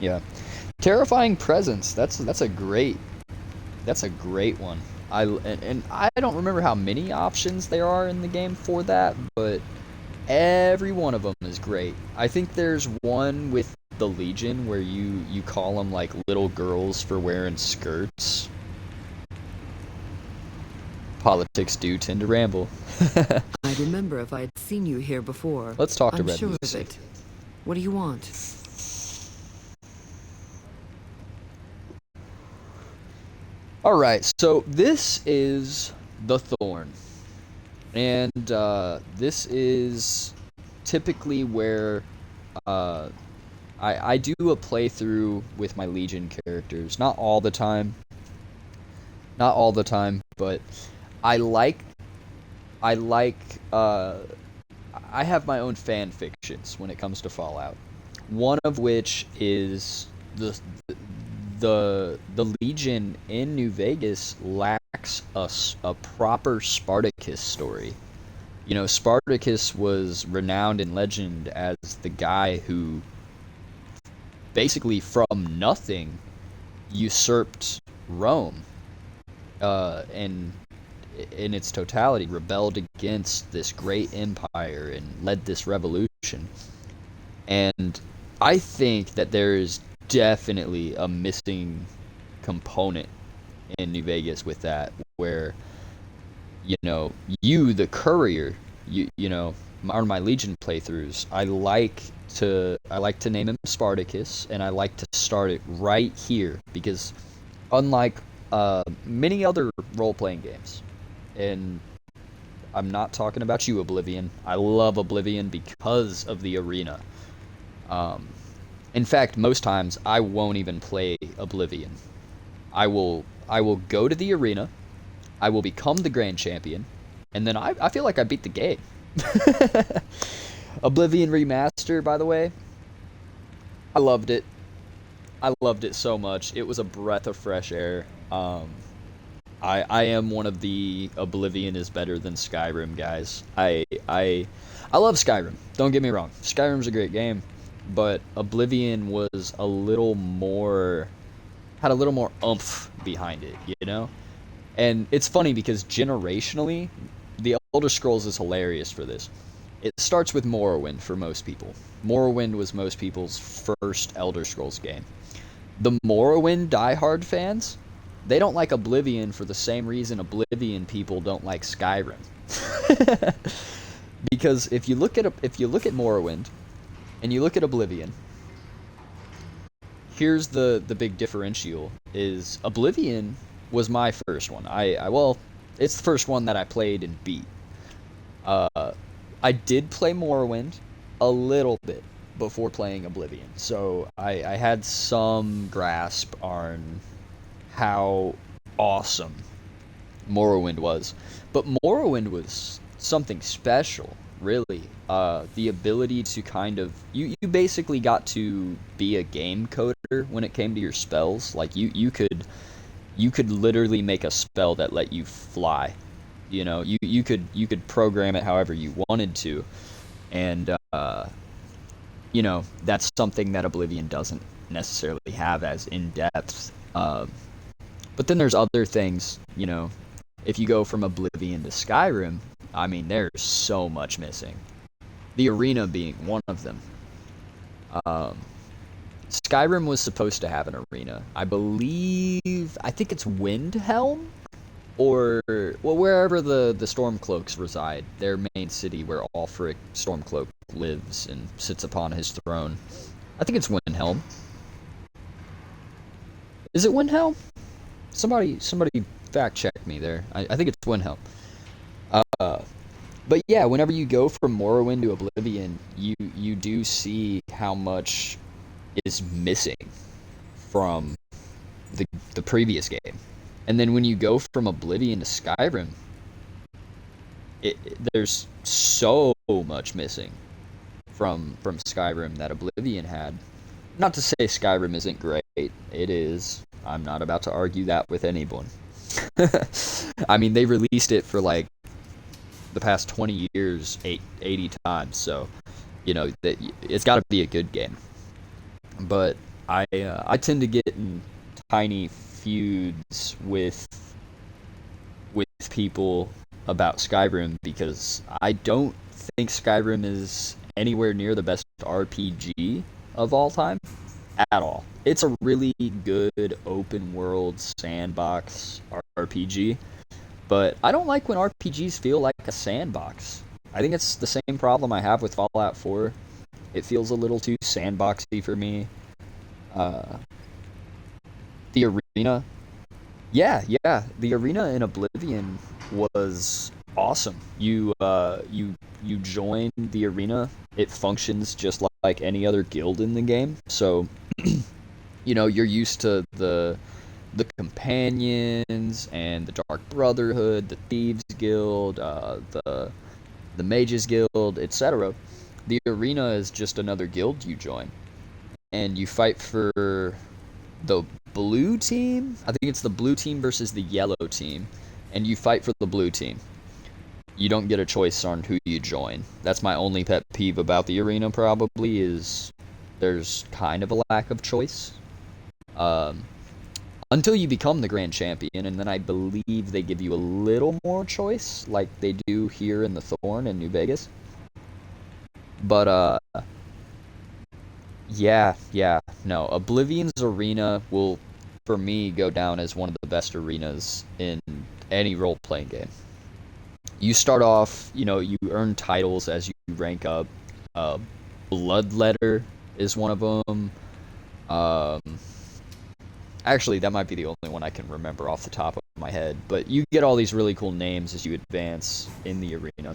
yeah. Terrifying Presence, that's a great one. And I don't remember how many options there are in the game for that, but every one of them is great. I think there's one with the Legion where you call them like little girls for wearing skirts. Politics do tend to ramble. I'd remember if I had seen you here before. Let's talk to I'm Red sure Lucy. of it. What do you want? Alright, so this is the Thorn. And this is typically where I do a playthrough with my Legion characters. Not all the time, but I have my own fan fictions when it comes to Fallout. One of which is the Legion in New Vegas lacks a proper Spartacus story. You know, Spartacus was renowned in legend as the guy who basically from nothing usurped Rome, and in its totality rebelled against this great empire and led this revolution. And I think that there is definitely a missing component in New Vegas with that, where, you know, the courier, you know, on my Legion playthroughs, I like to name him Spartacus, and I like to start it right here, because unlike many other role-playing games, and I'm not talking about you, Oblivion. I love Oblivion because of the arena. In fact, most times I won't even play Oblivion. I will go to the arena, I will become the grand champion, and then I feel like I beat the game. Oblivion Remaster, by the way, I loved it. I loved it so much. It was a breath of fresh air. I am one of the Oblivion is better than Skyrim guys. I love Skyrim. Don't get me wrong. Skyrim's a great game, but Oblivion was had a little more oomph behind it, you know? And it's funny because generationally, the Elder Scrolls is hilarious for this. It starts with Morrowind for most people. Morrowind was most people's first Elder Scrolls game. The Morrowind diehard fans, they don't like Oblivion for the same reason Oblivion people don't like Skyrim. Because if you look at Morrowind and you look at Oblivion, here's the big differential is Oblivion was my first one. Well, it's the first one that I played and beat. I did play Morrowind a little bit before playing Oblivion, so I had some grasp on how awesome Morrowind was. But Morrowind was something special, really. The ability to kind of... You basically got to be a game coder when it came to your spells. Like, you could literally make a spell that let you fly. You know, you could program it however you wanted to. And, you know, that's something that Oblivion doesn't necessarily have as in-depth. But then there's other things, you know, if you go from Oblivion to Skyrim, I mean, there's so much missing. The arena being one of them. Skyrim was supposed to have an arena. I think it's Windhelm? Or, well, wherever the Stormcloaks reside, their main city where Ulfric Stormcloak lives and sits upon his throne. I think it's Windhelm. Is it Windhelm? Somebody fact check me there. I think it's Windhelm. But yeah, whenever you go from Morrowind to Oblivion, you do see how much is missing from the previous game. And then when you go from Oblivion to Skyrim, there's so much missing from Skyrim that Oblivion had. Not to say Skyrim isn't great. It is. I'm not about to argue that with anyone. I mean, they released it for like the past 20 years 80 times, so you know it's got to be a good game. But I tend to get in tiny feuds with people about Skyrim because I don't think Skyrim is anywhere near the best RPG of all time at all. It's a really good open world sandbox RPG, but I don't like when RPGs feel like a sandbox. I think it's the same problem I have with Fallout 4. It feels a little too sandboxy for me. The arena, yeah, the arena in Oblivion was awesome. You join the arena. It functions just like any other guild in the game. So, you know, you're used to the companions and the Dark Brotherhood, the Thieves Guild, the Mages Guild, etc. The arena is just another guild you join, and you fight for the blue team. I think it's the blue team versus the yellow team, and you fight for the blue team. You don't get a choice on who you join. That's my only pet peeve about the arena, probably, is there's kind of a lack of choice. Until you become the grand champion, and then I believe they give you a little more choice, like they do here in the Thorn in New Vegas. But, yeah, no, Oblivion's arena will, for me, go down as one of the best arenas in any role-playing game. You start off, you know, you earn titles as you rank up. Bloodletter is one of them. Actually, that might be the only one I can remember off the top my head, but you get all these really cool names as you advance in the arena.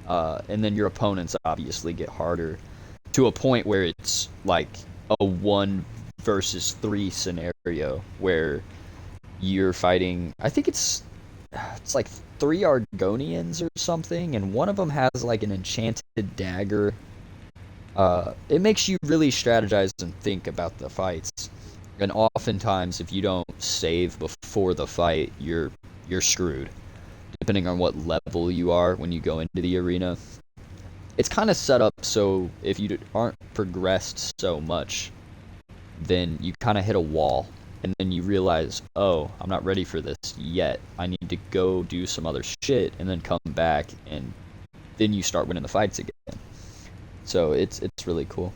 And then your opponents obviously get harder to a point where it's like a 1 versus 3 scenario where you're fighting, I think it's like 3 Argonians or something, and one of them has like an enchanted dagger. It makes you really strategize and think about the fights. And oftentimes, if you don't save before the fight, you're screwed, depending on what level you are when you go into the arena. It's kind of set up so if you aren't progressed so much, then you kind of hit a wall, and then you realize, oh, I'm not ready for this yet. I need to go do some other shit, and then come back, and then you start winning the fights again. So it's really cool.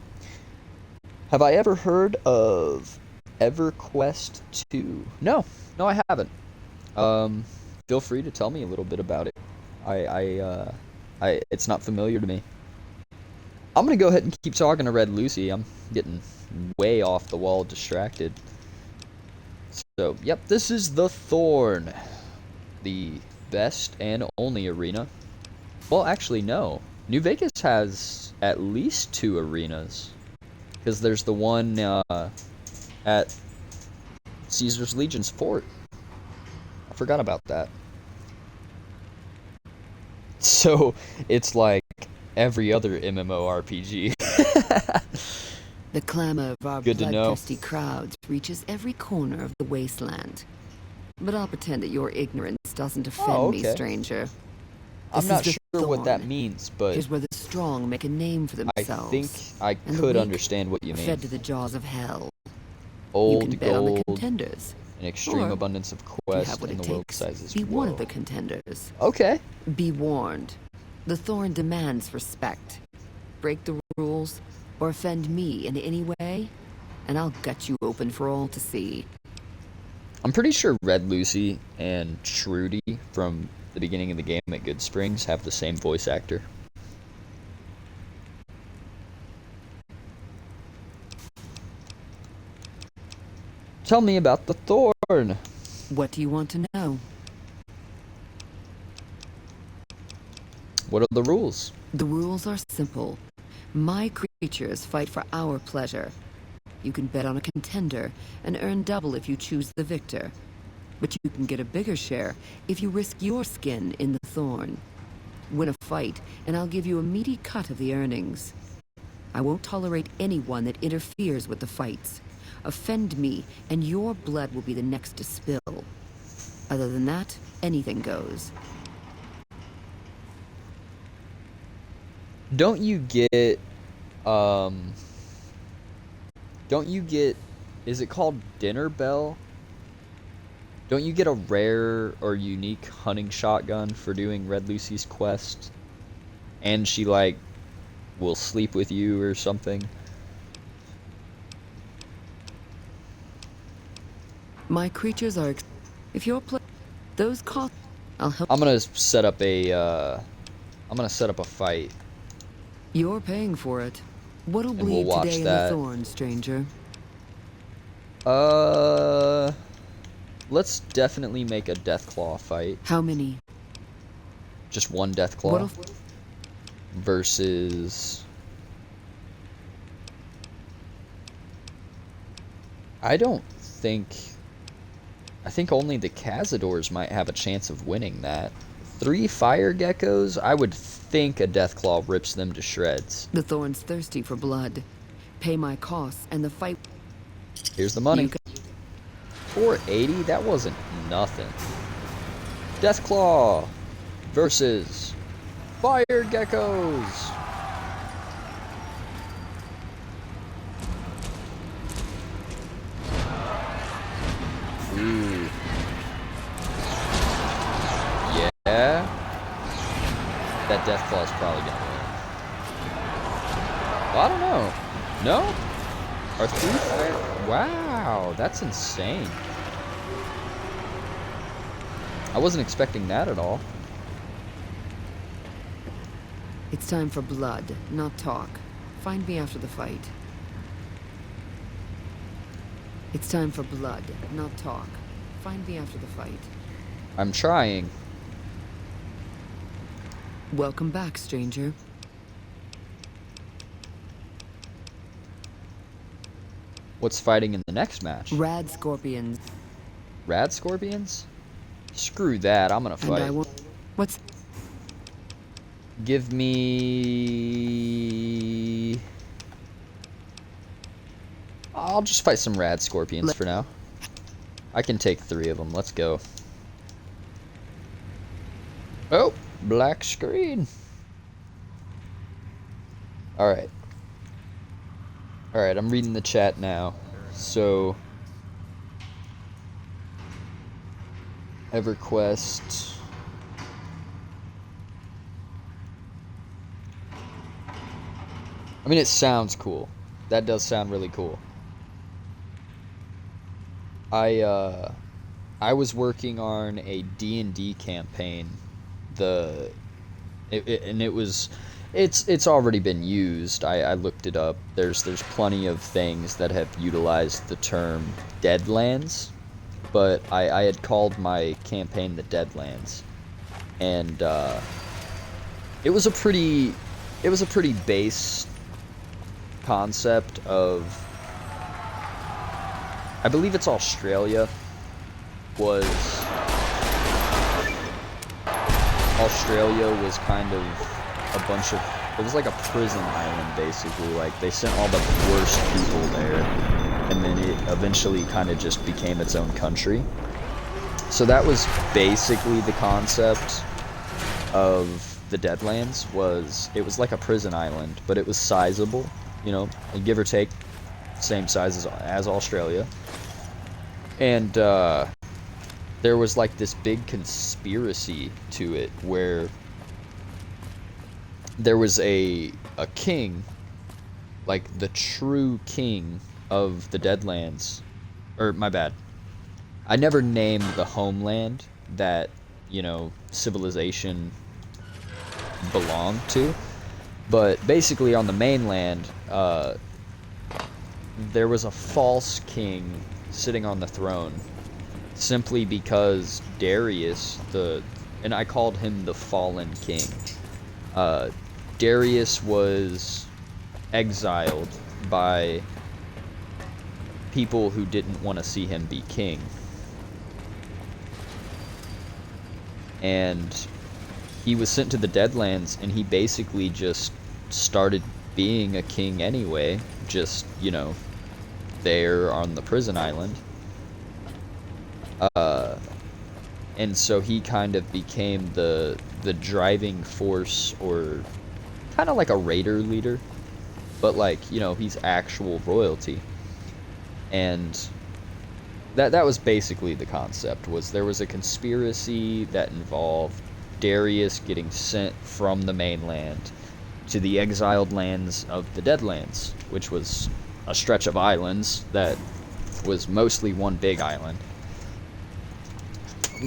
Have I ever heard of EverQuest 2? No, I haven't. Feel free to tell me a little bit about it. It's not familiar to me. I'm gonna go ahead and keep talking to Red Lucy. I'm getting way off the wall, distracted. So, yep, this is the Thorn, the best and only arena. Well, actually, no. New Vegas has at least 2 arenas, because there's the one at Caesar's Legion's Fort. I forgot about that. So it's like every other MMORPG. The clamor of our Good to know. bloodthirsty crowds reaches every corner of the wasteland. But I'll pretend that your ignorance doesn't offend me, okay. stranger. I'm This not is sure the what that Thorn. means, but Here's where the strong make a name for I themselves. think I and the could weak understand what you are mean. fed to the jaws of hell. You Old can bet on the gold, contenders. an extreme Or abundance of You quest, have what and it the world takes. sizes. Be one of Whoa. the contenders. Okay. Be warned. The Thorn demands respect. Break the rules, or offend me in any way, and I'll gut you open for all to see. I'm pretty sure Red Lucy and Trudy from the beginning of the game at Good Springs have the same voice actor. Tell me about the Thorn. What do you want to know? What are the rules? The rules are simple. My creatures fight for our pleasure. You can bet on a contender and earn double if you choose the victor. But you can get a bigger share if you risk your skin in the Thorn. Win a fight, and I'll give you a meaty cut of the earnings. I won't tolerate anyone that interferes with the fights. Offend me, and your blood will be the next to spill. Other than that, anything goes. Don't you get, is it called Dinner Bell? Don't you get a rare or unique hunting shotgun for doing Red Lucy's quest? And she, like, will sleep with you or something? My creatures are... If you're those costs... I'll help... I'm gonna set up a fight. You're paying for it. What'll And we'll bleed watch today in that. the Thorn, stranger? Let's definitely make a Deathclaw fight. How many? Just one Deathclaw What'll... versus... I think only the Cazadors might have a chance of winning that. 3 Fire Geckos, I would think a Deathclaw rips them to shreds. The Thorn's thirsty for blood. Pay my costs, and the fight... Here's the money. You can... 480? That wasn't nothing. Deathclaw versus Fire Geckos. Ooh. Yeah. That Deathclaw is probably gonna win. Well, I don't know. No? Are 3 fire? Wow, that's insane. I wasn't expecting that at all. It's time for blood, not talk. Find me after the fight. It's time for blood, not talk. Find me after the fight. I'm trying. Welcome back, stranger. What's fighting in the next match? Rad scorpions. Rad scorpions? Screw that, I'm gonna And I fight. won't. What's. Give me... I'll just fight some rad scorpions for now. I can take 3 of them, let's go. Oh, black screen. Alright. Alright, I'm reading the chat now. So... EverQuest... I mean, it sounds cool. That does sound really cool. I was working on a D&D campaign. It's already been used. I looked it up. There's plenty of things that have utilized the term Deadlands, but I had called my campaign the Deadlands, and it was a pretty base concept of, I believe it's Australia, was kind of a bunch of, it was like a prison island basically, like they sent all the worst people there, and then it eventually kind of just became its own country. So that was basically the concept of the Deadlands. It was like a prison island, but it was sizable, you know, give or take, same size as Australia. And there was like this big conspiracy to it where there was a king, like the true king of the Deadlands, or my bad, I never named the homeland that, you know, civilization belonged to, but basically on the mainland, there was a false king sitting on the throne, simply because Darius, and I called him the Fallen King. Darius was exiled by people who didn't want to see him be king. And he was sent to the Deadlands, and he basically just started being a king anyway, just, you know, there on the prison island. And so he kind of became the driving force, or kind of like a raider leader, but like, you know, he's actual royalty. And that was basically the concept, was there was a conspiracy that involved Darius getting sent from the mainland to the exiled lands of the Deadlands, which was a stretch of islands that was mostly one big island.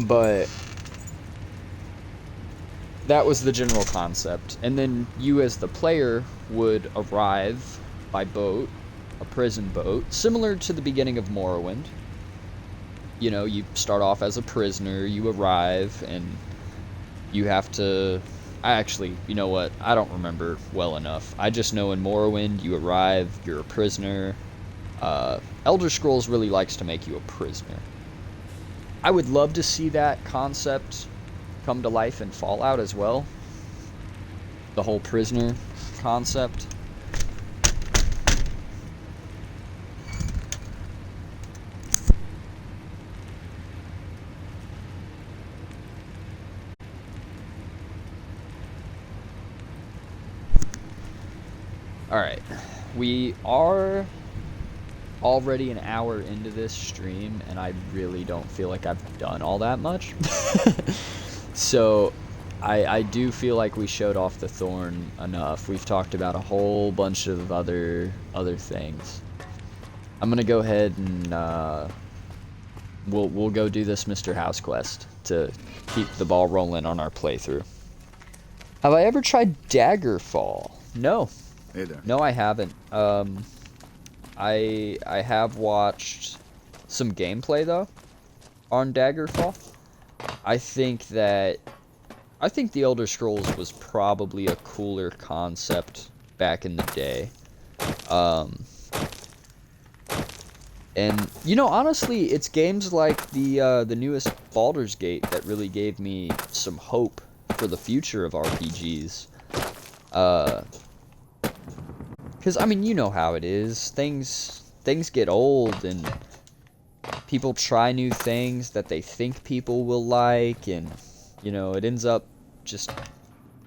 But that was the general concept. And then you as the player would arrive by boat, a prison boat, similar to the beginning of Morrowind. You know, you start off as a prisoner, you arrive, and you have to... Actually, you know what? I don't remember well enough. I just know in Morrowind, you arrive, you're a prisoner. Elder Scrolls really likes to make you a prisoner. I would love to see that concept come to life in Fallout as well. The whole prisoner concept. Alright, we are already an hour into this stream, and I really don't feel like I've done all that much. So, I do feel like we showed off the Thorn enough. We've talked about a whole bunch of other things. I'm gonna go ahead and we'll go do this Mr. House quest to keep the ball rolling on our playthrough. Have I ever tried Daggerfall? No. Hey there. No, I haven't. I have watched some gameplay though on Daggerfall. I think the Elder Scrolls was probably a cooler concept back in the day. And you know, honestly, it's games like the newest Baldur's Gate that really gave me some hope for the future of RPGs. Because I mean, you know how it is. Things get old, and people try new things that they think people will like, and you know, it ends up just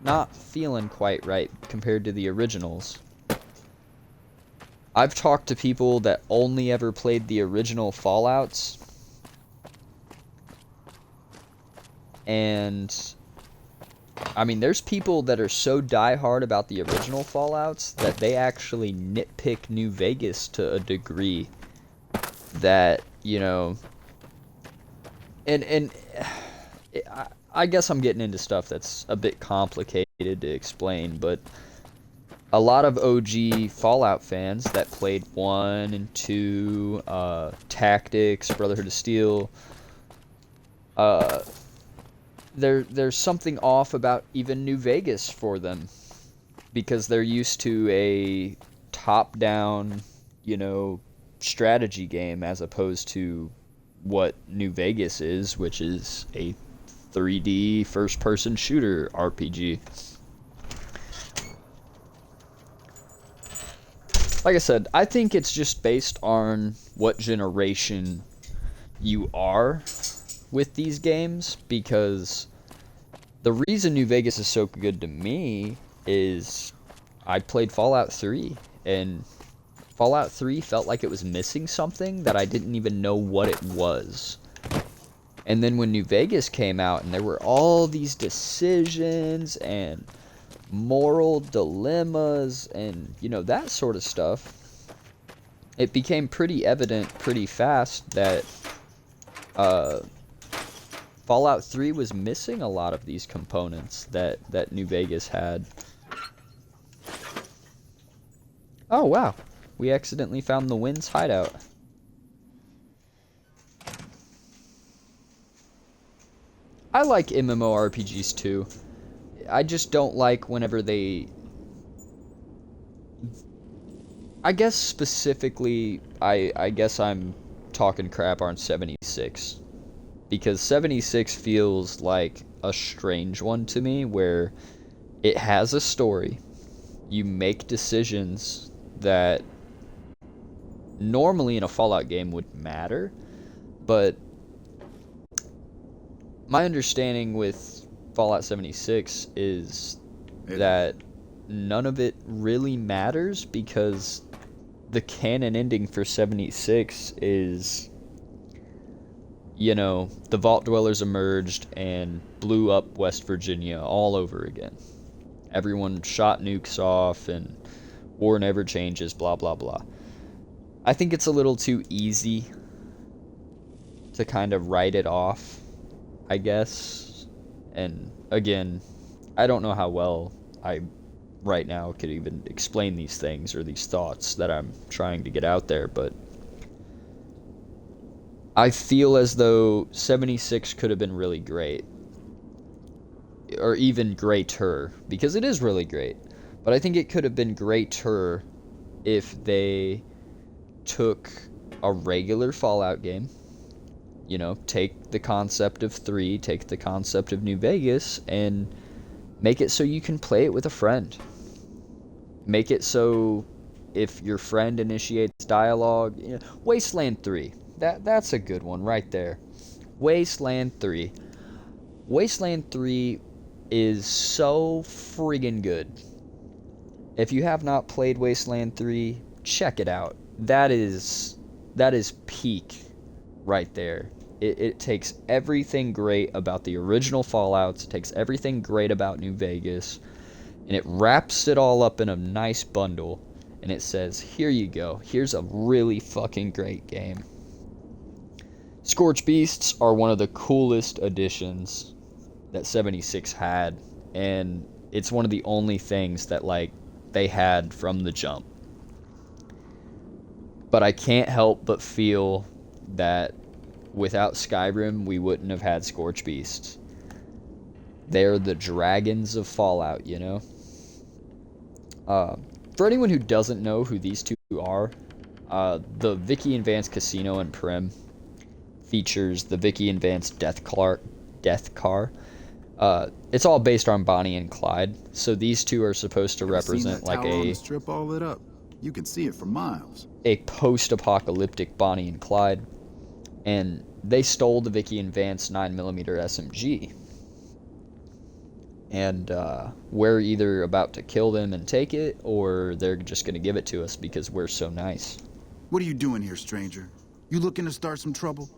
not feeling quite right compared to the originals. I've talked to people that only ever played the original Fallouts, and I mean, there's people that are so diehard about the original Fallouts that they actually nitpick New Vegas to a degree that, you know, and I guess I'm getting into stuff that's a bit complicated to explain, but a lot of OG Fallout fans that played 1 and 2, Tactics, Brotherhood of Steel, there's something off about even New Vegas for them, because they're used to a top-down, you know, strategy game as opposed to what New Vegas is, which is a 3D first-person shooter RPG. Like I said, I think it's just based on what generation you are with these games, because the reason New Vegas is so good to me is I played Fallout 3, and Fallout 3 felt like it was missing something that I didn't even know what it was. And then when New Vegas came out and there were all these decisions and moral dilemmas and, you know, that sort of stuff, it became pretty evident pretty fast that Fallout 3 was missing a lot of these components that New Vegas had. Oh wow, we accidentally found the Wind's hideout. I like MMORPGs too. I just don't like whenever they... I guess specifically, I guess I'm talking crap on 76. Because 76 feels like a strange one to me, where it has a story. You make decisions that normally in a Fallout game would matter, but my understanding with Fallout 76 is that none of it really matters, because the canon ending for 76 is, you know, the Vault Dwellers emerged and blew up West Virginia all over again. Everyone shot nukes off and war never changes, blah blah blah. I think it's a little too easy to kind of write it off, I guess. And again, I don't know how well I right now could even explain these things or these thoughts that I'm trying to get out there, but I feel as though 76 could have been really great. Or even greater, because it is really great. But I think it could have been greater if they took a regular Fallout game, you know, take the concept of 3, take the concept of New Vegas, and make it so you can play it with a friend. Make it so if your friend initiates dialogue, you know, Wasteland 3. That's a good one right there. Wasteland 3. Wasteland 3 is so friggin' good. If you have not played Wasteland 3, check it out. That is peak right there. It takes everything great about the original Fallouts, it takes everything great about New Vegas, and it wraps it all up in a nice bundle, and it says, here you go, here's a really fucking great game. Scorch Beasts are one of the coolest additions that 76 had, and it's one of the only things that, like, they had from the jump. But I can't help but feel that without Skyrim, we wouldn't have had Scorch Beasts. They're the dragons of Fallout, you know? For anyone who doesn't know who these two are, the Vicky and Vance Casino in Primm features the Vicky and Vance Death Car. It's all based on Bonnie and Clyde, so these two are supposed to represent like on the strip all lit up. You can see it for miles. A post-apocalyptic Bonnie and Clyde, and they stole the Vicky and Vance 9mm SMG. And we're either about to kill them and take it, or they're just going to give it to us because we're so nice. What are you doing here, stranger? You looking to start some trouble?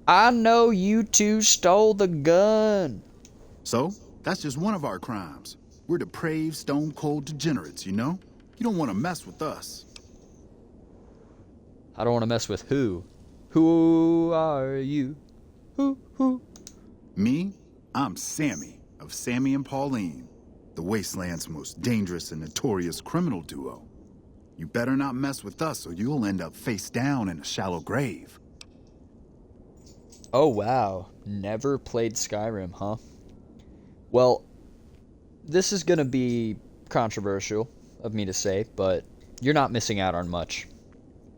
I know you two stole the gun. So, that's just one of our crimes. We're depraved, stone-cold degenerates, you know? You don't want to mess with us. I don't want to mess with who? Who are you? Who? Me? I'm Sammy, of Sammy and Pauline, the Wasteland's most dangerous and notorious criminal duo. You better not mess with us or you'll end up face down in a shallow grave. Oh wow, never played Skyrim, huh? Well, this is gonna be controversial of me to say, but you're not missing out on much.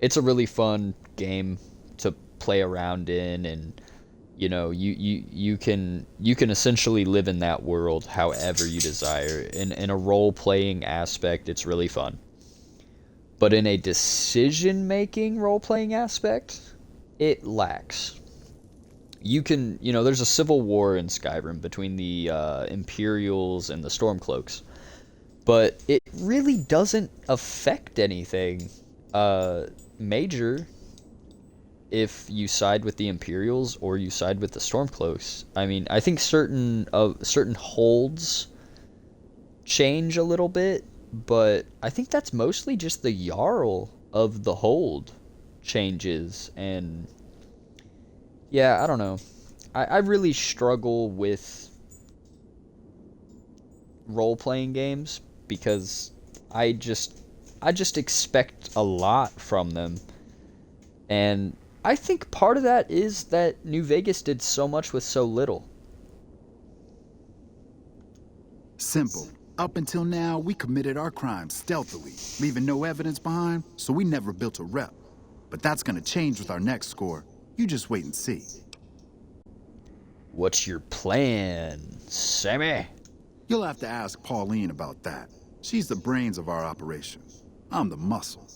It's a really fun game to play around in, and you know, you can essentially live in that world however you desire. In a role-playing aspect, it's really fun. But in a decision-making role-playing aspect, it lacks. There's a civil war in Skyrim between the Imperials and the Stormcloaks, but it really doesn't affect anything major if you side with the Imperials or you side with the Stormcloaks. I mean, I think certain holds change a little bit, but I think that's mostly just the Jarl of the hold changes, and yeah, I don't know. I really struggle with role-playing games because I just expect a lot from them. And I think part of that is that New Vegas did so much with so little. Simple. Up until now, we committed our crimes stealthily, leaving no evidence behind, so we never built a rep. But that's gonna change with our next score. You just wait and see. What's your plan, Sammy? You'll have to ask Pauline about that. She's the brains of our operation. I'm the muscle.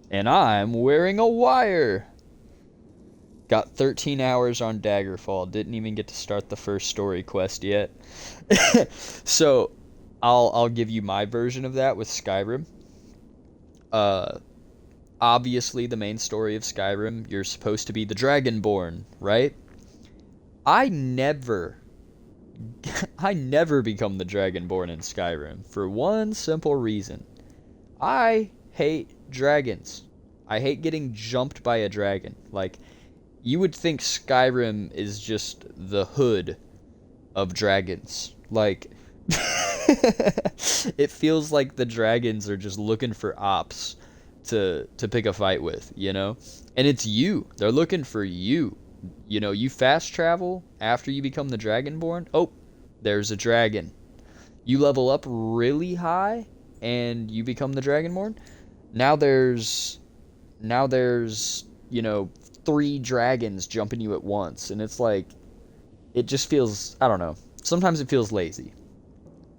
And I'm wearing a wire. Got 13 hours on Daggerfall. Didn't even get to start the first story quest yet. So, I'll give you my version of that with Skyrim. Obviously, the main story of Skyrim, you're supposed to be the Dragonborn, right? I never become the Dragonborn in Skyrim for one simple reason. I hate dragons. I hate getting jumped by a dragon. Like, you would think Skyrim is just the hood of dragons. Like, it feels like the dragons are just looking for ops to pick a fight with, you know? And it's you. They're looking for you. You know, you fast travel after you become the Dragonborn. Oh, there's a dragon. You level up really high and you become the Dragonborn. Now there's, you know, 3 dragons jumping you at once. And it's like, it just feels, I don't know. Sometimes it feels lazy.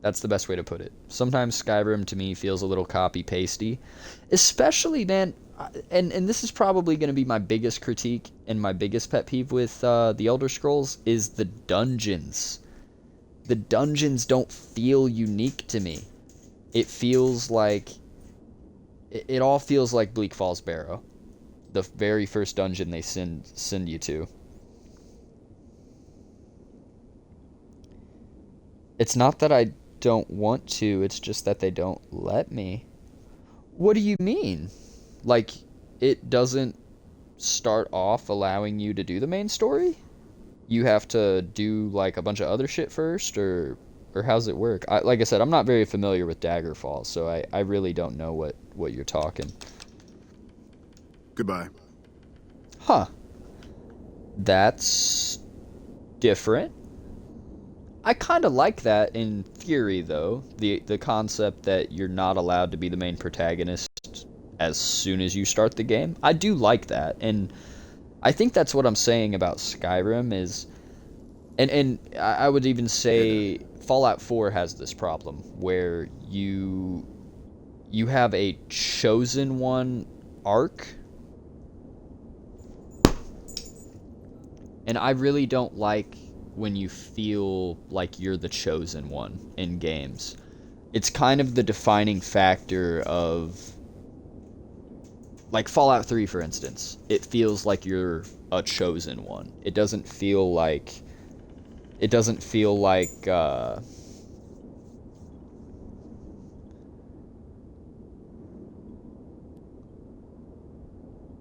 That's the best way to put it. Sometimes Skyrim to me feels a little copy-pasty. Especially, man, and this is probably going to be my biggest critique and my biggest pet peeve with the Elder Scrolls, is the dungeons. The dungeons don't feel unique to me. It feels like, it all feels like Bleak Falls Barrow. The very first dungeon they send you to. It's not that I don't want to, it's just that they don't let me. What do you mean? Like, it doesn't start off allowing you to do the main story? You have to do, like, a bunch of other shit first, or how's it work? Like I said, I'm not very familiar with Daggerfall, so I really don't know what you're talking. Goodbye. Huh. That's different. I kind of like that in theory, though. The concept that you're not allowed to be the main protagonist as soon as you start the game. I do like that, and I think that's what I'm saying about Skyrim is, and I would even say Fallout 4 has this problem where you have a chosen one arc. And I really don't like when you feel like you're the chosen one in games. It's kind of the defining factor of, like, Fallout 3, for instance. It feels like you're a chosen one. It doesn't feel like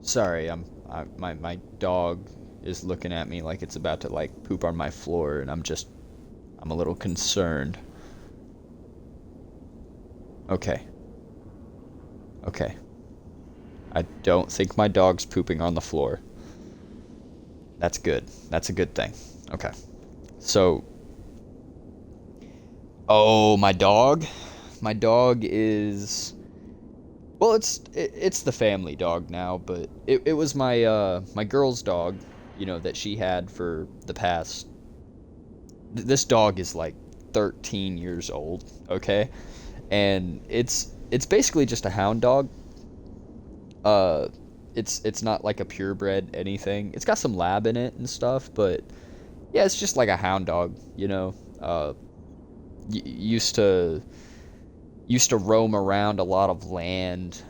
sorry, my dog is looking at me like it's about to, like, poop on my floor, and I'm a little concerned. Okay. I don't think my dog's pooping on the floor. That's good. That's a good thing. Okay. So, oh, my dog? My dog is, well, it's the family dog now, but it was my girl's dog, that she had for the past, this dog is like 13 years old, okay? And it's basically just a hound dog. It's not like a purebred anything. It's got some lab in it and stuff, but yeah, it's just like a hound dog, used to roam around a lot of land.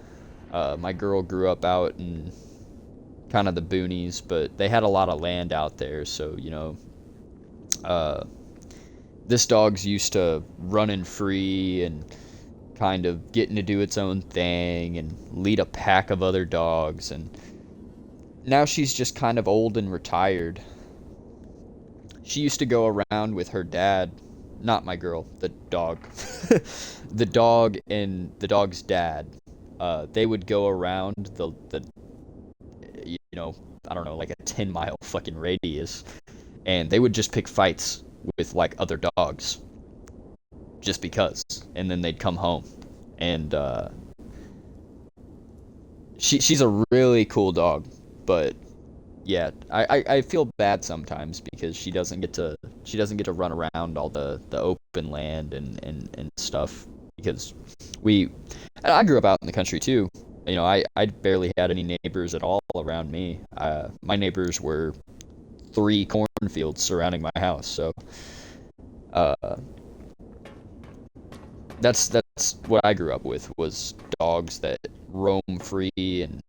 My girl grew up out in kind of the boonies, but they had a lot of land out there, so this dog's used to running free and kind of getting to do its own thing and lead a pack of other dogs, and now she's just kind of old and retired. She used to go around with her dad, not my girl, the dog. The dog and the dog's dad. They would go around the I don't know, like a 10-mile fucking radius, and they would just pick fights with, like, other dogs. Just because. And then they'd come home. And, she's a really cool dog, but yeah, I feel bad sometimes because she doesn't get to run around all the open land and stuff, because I grew up out in the country too. I barely had any neighbors at all around me. My neighbors were 3 cornfields surrounding my house, so that's what I grew up with, was dogs that roam free and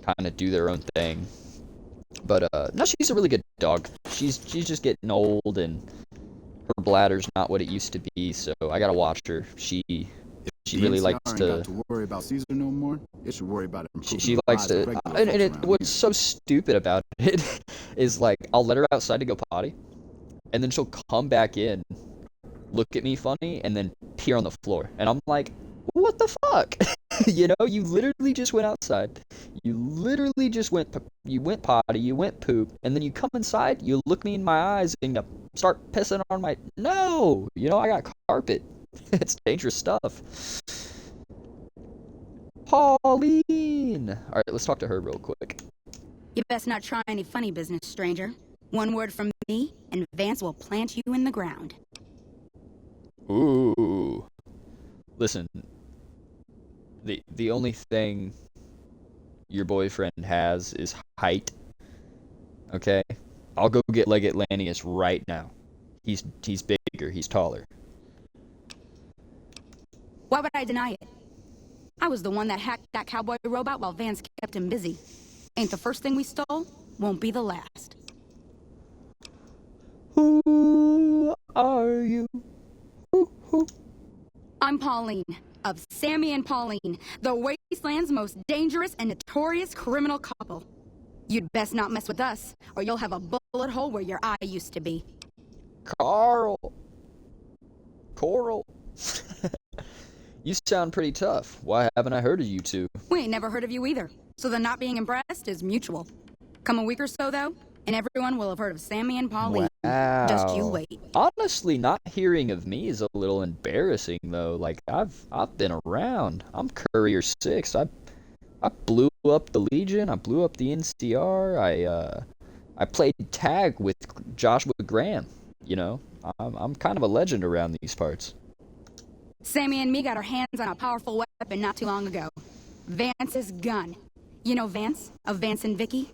kind of do their own thing. But no, she's a really good dog. She's just getting old, and her bladder's not what it used to be, so I gotta watch her. She really likes to. Got to worry about Caesar no more. It should worry about it. She likes to, and what's so stupid about it is, like, I'll let her outside to go potty, and then she'll come back in, look at me funny, and then pee on the floor, and I'm like, what the fuck? You literally just went outside. You literally just went potty, you went poop, and then you come inside, you look me in my eyes, and you start pissing on my... No! I got carpet. It's dangerous stuff. Pauline! Alright, let's talk to her real quick. You best not try any funny business, stranger. One word from me, and Vance will plant you in the ground. Ooh. Listen, the only thing your boyfriend has is height. Okay? I'll go get Legatlantius right now. He's bigger, he's taller. Why would I deny it? I was the one that hacked that cowboy robot while Vance kept him busy. Ain't the first thing we stole, won't be the last. Who are you? Who? I'm Pauline, of Sammy and Pauline, the Wasteland's most dangerous and notorious criminal couple. You'd best not mess with us, or you'll have a bullet hole where your eye used to be. Coral. You sound pretty tough. Why haven't I heard of you two? We ain't never heard of you either, so the not being impressed is mutual. Come a week or so, though, and everyone will have heard of Sammy and Pauline. Wow. Just you wait. Honestly, not hearing of me is a little embarrassing, though. Like, I've been around. I'm Courier 6. I blew up the Legion. I blew up the NCR. I played tag with Joshua Graham. You know, I'm kind of a legend around these parts. Sammy and me got our hands on a powerful weapon not too long ago. Vance's gun. You know Vance? Of Vance and Vicky?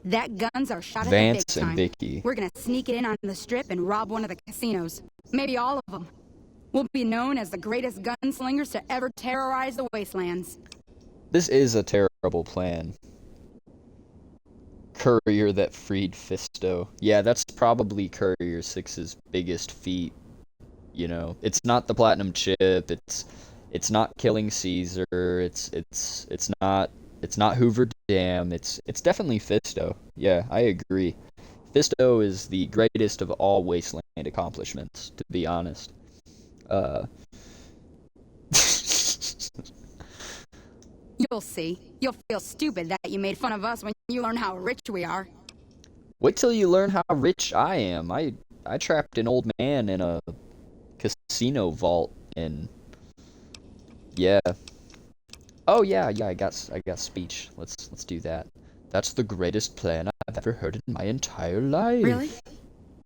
That gun's our shot at the big Vance time. and Vicky. We're gonna sneak it in on the strip and rob one of the casinos. Maybe all of them. We'll be known as the greatest gunslingers to ever terrorize the wastelands. This is a terrible plan. Courier that freed Fisto. Yeah, that's probably Courier 6's biggest feat. You know, it's not the platinum chip. It's not killing Caesar. It's not Hoover Dam. It's definitely Fisto. Yeah, I agree. Fisto is the greatest of all Wasteland accomplishments, to be honest. You'll see. You'll feel stupid that you made fun of us when you learn how rich we are. Wait till you learn how rich I am. I trapped an old man in a casino vault and yeah. Oh yeah, I got speech. Let's do that. That's the greatest plan I've ever heard in my entire life. Really?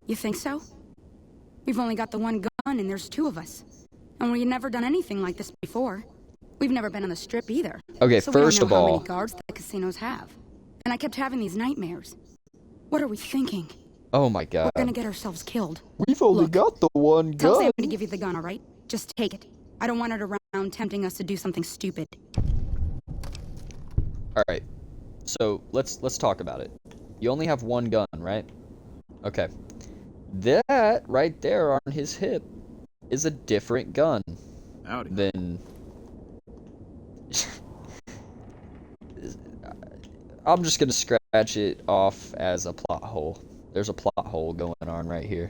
You think so? We've only got the one gun and there's two of us. And we've never done anything like this before. We've never been on the strip either. Okay, so first we don't know of how all, many guards the casinos have. And I kept having these nightmares. What are we thinking? oh my god. We're gonna get ourselves killed. We've only Look, got the one Tell gun. Sam to give you the gun, alright? Just take it. I don't want it around tempting us to do something stupid. Alright. So let's talk about it. You only have one gun, right? Okay. That right there on his hip is a different gun Howdy. than I'm just gonna scratch it off as a plot hole. There's a plot hole going on right here.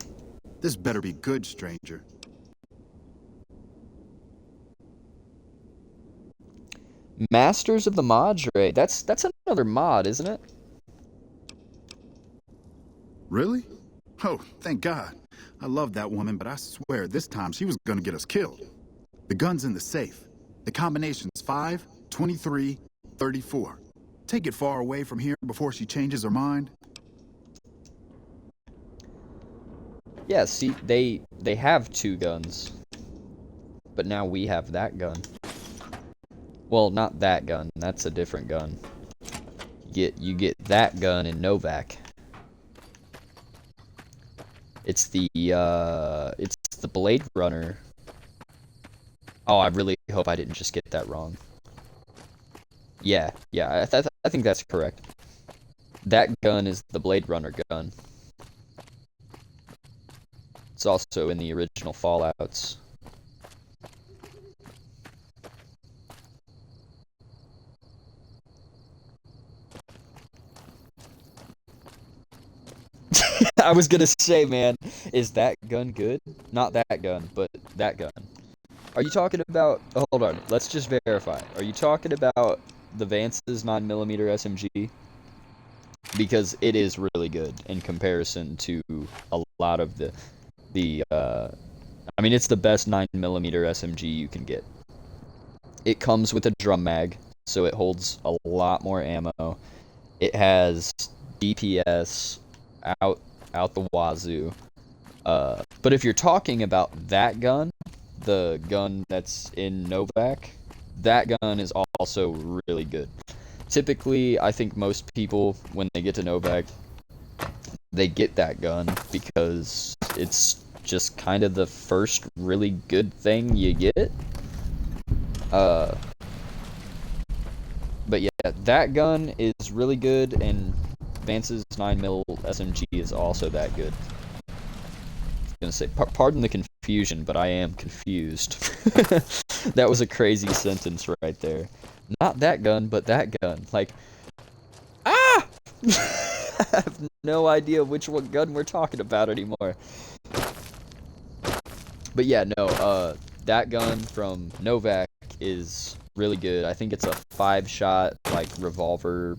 This better be good, stranger. Masters of the Madre. That's another mod, isn't it? Really? Oh, thank God. I love that woman, but I swear this time she was gonna get us killed. The gun's in the safe. The combination's 5, 23, 34. Take it far away from here before she changes her mind. Yeah, see, they have two guns. But now we have that gun. Well, not that gun. That's a different gun. You get that gun in Novak. It's the Blade Runner. Oh, I really hope I didn't just get that wrong. Yeah, I think that's correct. That gun is the Blade Runner gun. It's also in the original Fallouts. I was gonna say, man, is that gun good? Not that gun, but that gun. Are you talking about... hold on, let's just verify. Are you talking about the Vance's 9mm SMG? Because it is really good in comparison to a lot of the I mean, it's the best 9mm SMG you can get. It comes with a drum mag, so it holds a lot more ammo. It has DPS out the wazoo. But if you're talking about that gun, the gun that's in Novak, that gun is also really good. Typically, I think most people, when they get to Novak, they get that gun because it's just kind of the first really good thing you get. But yeah, that gun is really good, and Vance's 9mm SMG is also that good. I was gonna say, pardon the confusion, but I am confused. That was a crazy sentence right there. Not that gun, but that gun. Like, ah! I have no idea which one gun we're talking about anymore. But yeah, no, that gun from Novak is really good. I think it's a 5-shot, like, revolver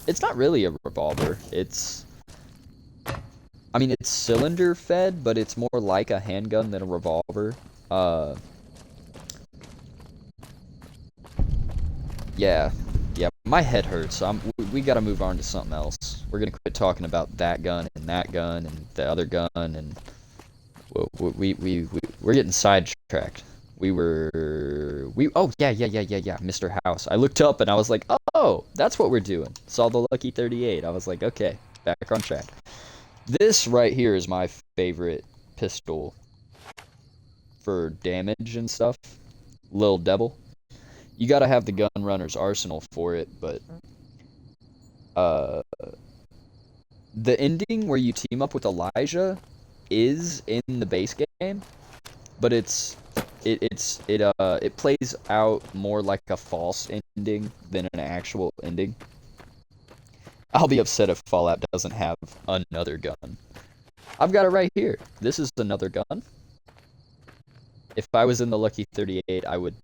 It's not really a revolver. I mean, it's cylinder fed, but it's more like a handgun than a revolver. Yeah, my head hurts, so we gotta move on to something else. We're gonna quit talking about that gun and the other gun, and we're getting sidetracked. Oh, yeah, Mr. House. I looked up and I was like, oh, that's what we're doing. Saw the Lucky 38. I was like, okay, back on track. This right here is my favorite pistol for damage and stuff. Lil Devil. You gotta have the gun runner's arsenal for it, but the ending where you team up with Elijah is in the base game, but it plays out more like a false ending than an actual ending. I'll be upset if Fallout doesn't have another gun. I've got it right here. This is another gun. If I was in the Lucky 38, I would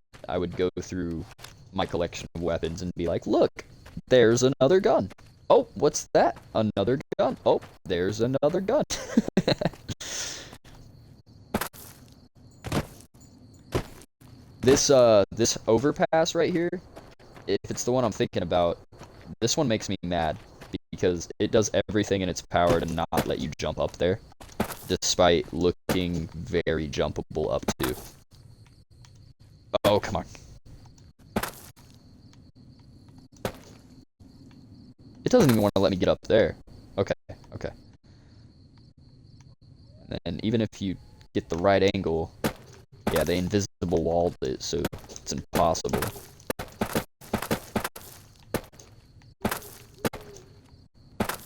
go through my collection of weapons and be like, look, there's another gun. Oh, what's that? Another gun. Oh, there's another gun. This overpass right here, if it's the one I'm thinking about, this one makes me mad because it does everything in its power to not let you jump up there, despite looking very jumpable up to. Oh, come on. It doesn't even want to let me get up there. Okay. And even if you get the right angle, yeah, they invisible walled it, so it's impossible.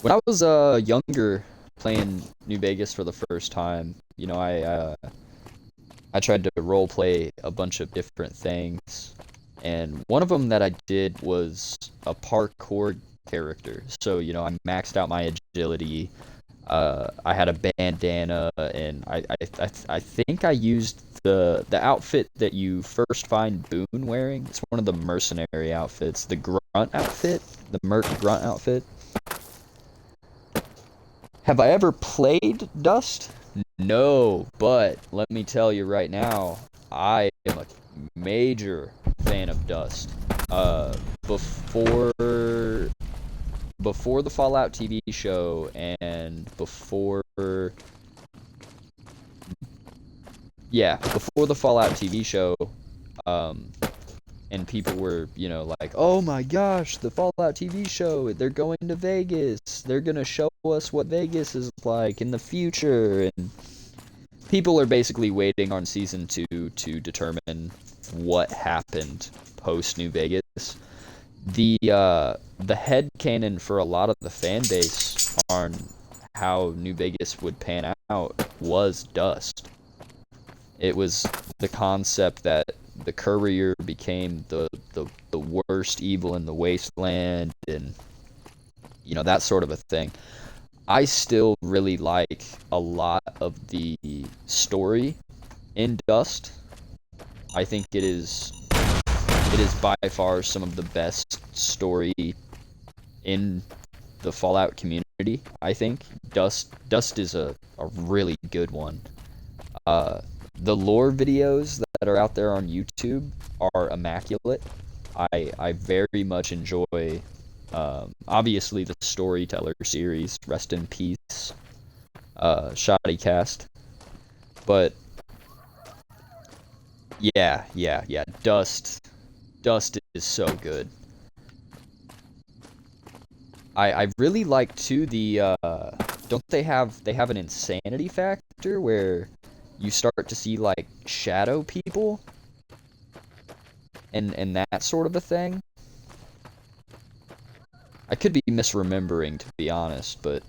When I was younger, playing New Vegas for the first time, you know, I tried to roleplay a bunch of different things, and one of them that I did was a parkour character. So, you know, I maxed out my agility. I had a bandana, and I think I used the outfit that you first find Boone wearing. It's one of the mercenary outfits, the grunt outfit, the merc grunt outfit. Have I ever played Dust? No, but let me tell you right now, I am a major fan of Dust. Before the Fallout TV show and before the Fallout TV show, and people were, you know, like, oh my gosh, the Fallout TV show, they're going to Vegas, they're gonna show us what Vegas is like in the future, and people are basically waiting on season 2 to determine what happened post New Vegas. The headcanon for a lot of the fan base on how New Vegas would pan out was Dust. It was the concept that the Courier became the worst evil in the wasteland, and, you know, that sort of a thing. I still really like a lot of the story in Dust. I think it is by far some of the best story in the Fallout community. I think Dust is a really good one. The lore videos that are out there on YouTube are immaculate. I very much enjoy, obviously, the Storyteller series. Rest in peace, Shoddycast. But yeah. Dust is so good. I really like too the don't they have an insanity factor where you start to see like shadow people and that sort of a thing. I could be misremembering, to be honest, but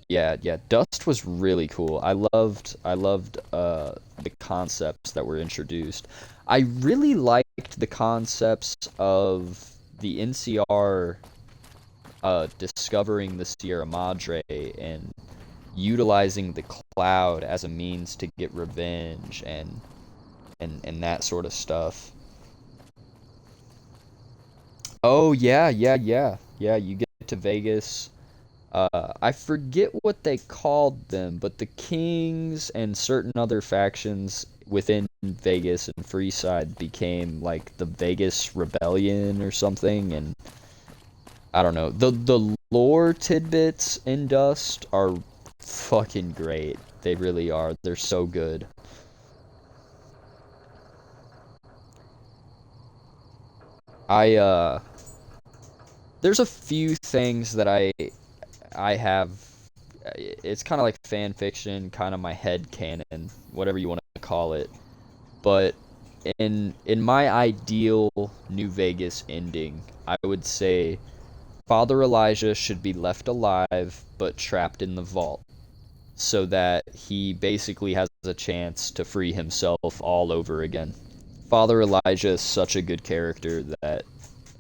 yeah, Dust was really cool. I loved the concepts that were introduced. I really liked the concepts of the NCR discovering the Sierra Madre and utilizing the cloud as a means to get revenge and that sort of stuff. Oh yeah. Yeah, you get to Vegas. I forget what they called them, but the Kings and certain other factions within Vegas and Freeside became like the Vegas Rebellion or something, and I don't know. The lore tidbits in Dust are fucking great. They really are. They're so good. There's a few things that I have. It's kind of like fan fiction, kind of my head canon, whatever you want to call it. But in my ideal New Vegas ending, I would say Father Elijah should be left alive but trapped in the vault, so that he basically has a chance to free himself all over again. Father Elijah is such a good character that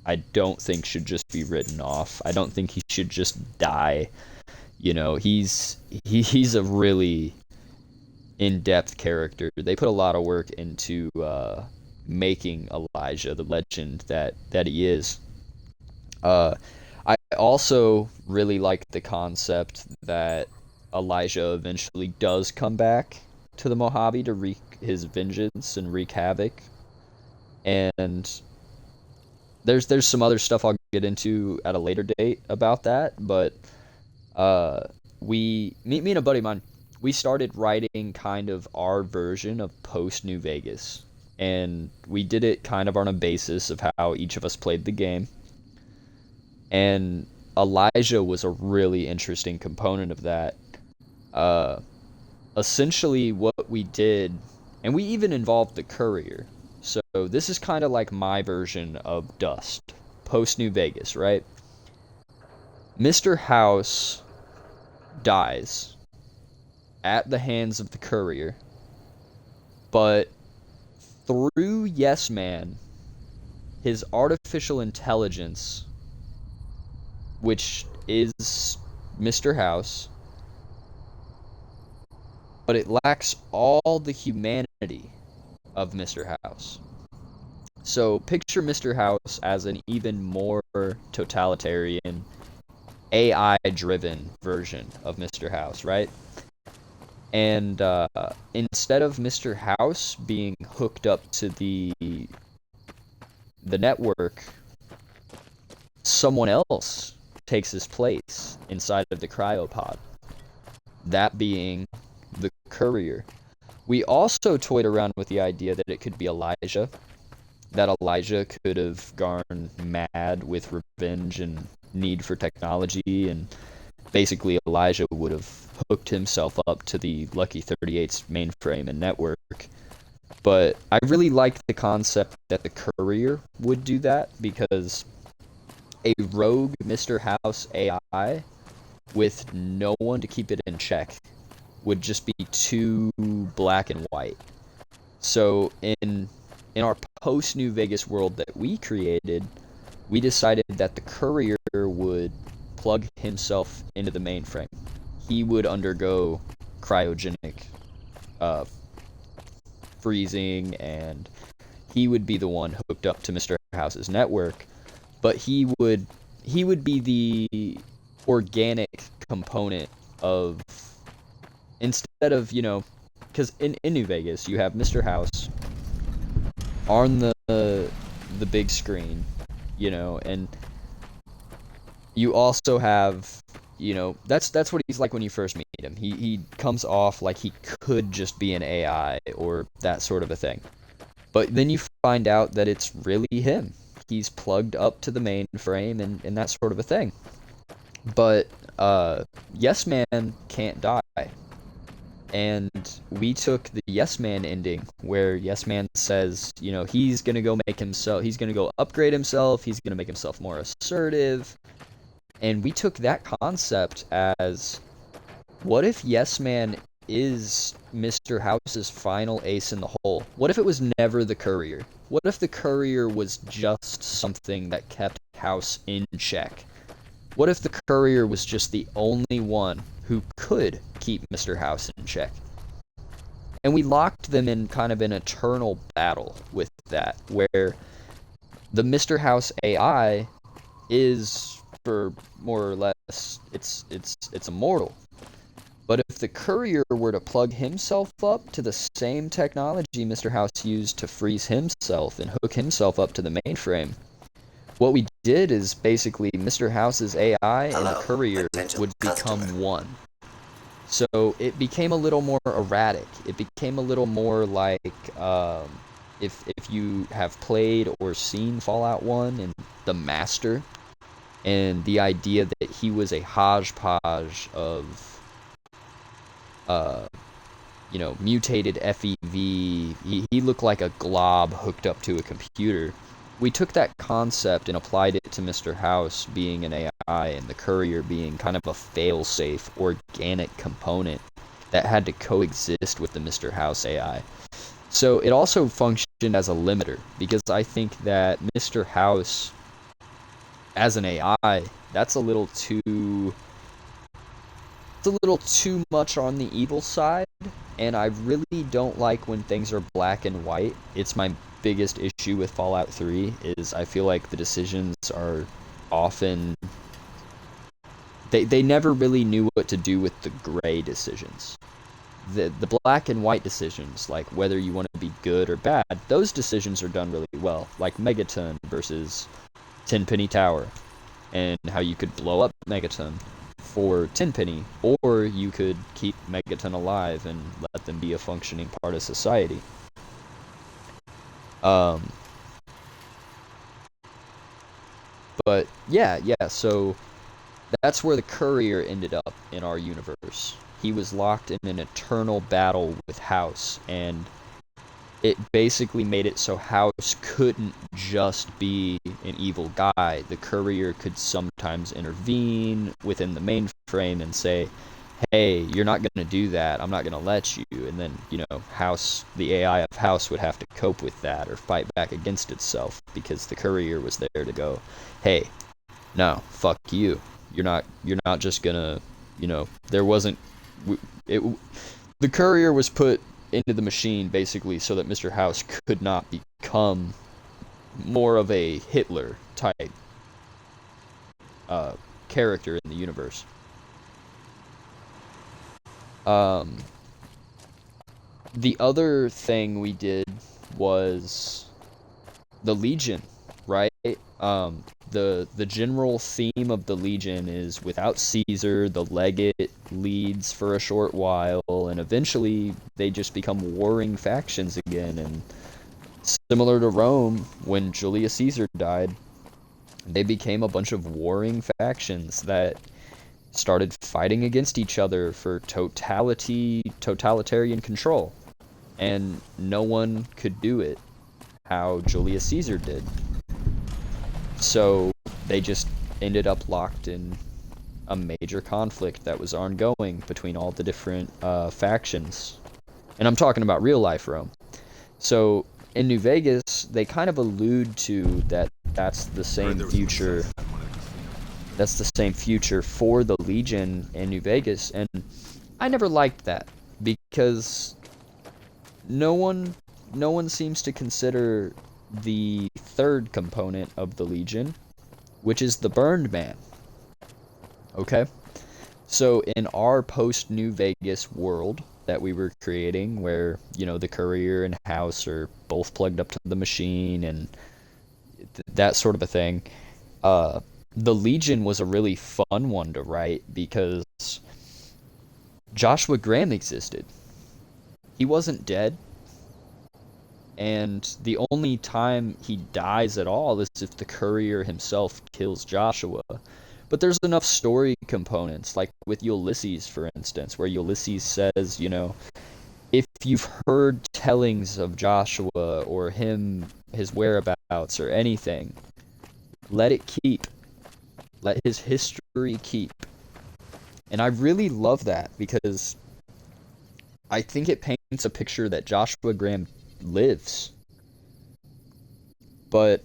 I don't think should just be written off. I don't think he should just die. You know, he's a really in-depth character. They put a lot of work into making Elijah the legend that he is. I also really like the concept that Elijah eventually does come back to the Mojave to wreak his vengeance and wreak havoc. And there's some other stuff I'll get into at a later date about that, but me and a buddy of mine, we started writing kind of our version of post New Vegas, and we did it kind of on a basis of how each of us played the game. And Elijah was a really interesting component of that. Essentially what we did, and we even involved the courier. So this is kind of like my version of Dust, post New Vegas, right? Mr. House dies at the hands of the courier, but through Yes Man, his artificial intelligence, which is Mr. House, but it lacks all the humanity of Mr. House. So picture Mr. House as an even more totalitarian, AI-driven version of Mr. House, right? And instead of Mr. House being hooked up to the network, someone else takes his place inside of the cryopod. That being the courier. We also toyed around with the idea that it could be Elijah. That Elijah could have gone mad with revenge and need for technology, and basically Elijah would have hooked himself up to the Lucky 38's mainframe and network. But I really liked the concept that the courier would do that, because a rogue Mr. House AI with no one to keep it in check would just be too black and white. So in our post New Vegas world that we created, we decided that the courier would plug himself into the mainframe. He would undergo cryogenic freezing, and he would be the one hooked up to Mr. House's network, but he would be the organic component of, instead of, you know, because in New Vegas you have Mr. House on the big screen, you know, and you also have, you know, that's what he's like when you first meet him. He comes off like he could just be an AI or that sort of a thing. But then you find out that it's really him. He's plugged up to the mainframe and that sort of a thing. But Yes Man can't die. And we took the Yes Man ending, where Yes Man says, you know, he's gonna go upgrade himself, he's gonna make himself more assertive. And we took that concept as, what if Yes Man is Mr. House's final ace in the hole? What if it was never the courier? What if the courier was just something that kept House in check? What if the courier was just the only one who could keep Mr. House in check? And we locked them in kind of an eternal battle with that, where the Mr. House AI is for more or less it's immortal. But if the courier were to plug himself up to the same technology Mr. House used to freeze himself and hook himself up to the mainframe, what we did is basically Mr. House's AI and the courier would become one. So it became a little more erratic. It became a little more like if you have played or seen Fallout 1 and the Master, and the idea that he was a hodgepodge of mutated FEV. He looked like a glob hooked up to a computer. We took that concept and applied it to Mr. House being an AI and the courier being kind of a fail-safe organic component that had to coexist with the Mr. House AI. So it also functioned as a limiter, because I think that Mr. House as an AI, that's a little too much on the evil side, and I really don't like when things are black and white. It's my biggest issue with Fallout 3, is I feel like the decisions are often... They never really knew what to do with the gray decisions. The black and white decisions, like whether you want to be good or bad, those decisions are done really well. Like Megaton versus Tenpenny Tower, and how you could blow up Megaton for Tenpenny, or you could keep Megaton alive and let them be a functioning part of society. But yeah, so that's where the courier ended up in our universe. He was locked in an eternal battle with House, and it basically made it so House couldn't just be an evil guy. The courier could sometimes intervene within the mainframe and say, hey, you're not going to do that, I'm not going to let you. And then, House, the AI of House would have to cope with that or fight back against itself, because the courier was there to go, hey, no, fuck you. You're not just gonna, there wasn't, the courier was put into the machine basically so that Mr. House could not become more of a Hitler type character in the universe. The other thing we did was the Legion, right? The general theme of the Legion is without Caesar, the Legate leads for a short while, and eventually they just become warring factions again. And similar to Rome, when Julius Caesar died, they became a bunch of warring factions that started fighting against each other for totalitarian control. And no one could do it how Julius Caesar did. So they just ended up locked in a major conflict that was ongoing between all the different factions. And I'm talking about real life Rome. So in New Vegas, they kind of allude to that that's the same future. That's the same future for the Legion in New Vegas. And I never liked that, because no one seems to consider the third component of the Legion, which is the Burned Man. Okay? So in our post-New Vegas world that we were creating, where, the courier and House are both plugged up to the machine and that sort of a thing, the Legion was a really fun one to write, because Joshua Graham existed. He wasn't dead. And the only time he dies at all is if the courier himself kills Joshua. But there's enough story components, like with Ulysses, for instance, where Ulysses says, if you've heard tellings of Joshua or his whereabouts or anything, let it keep. Let his history keep. And I really love that, because I think it paints a picture that Joshua Graham lives. But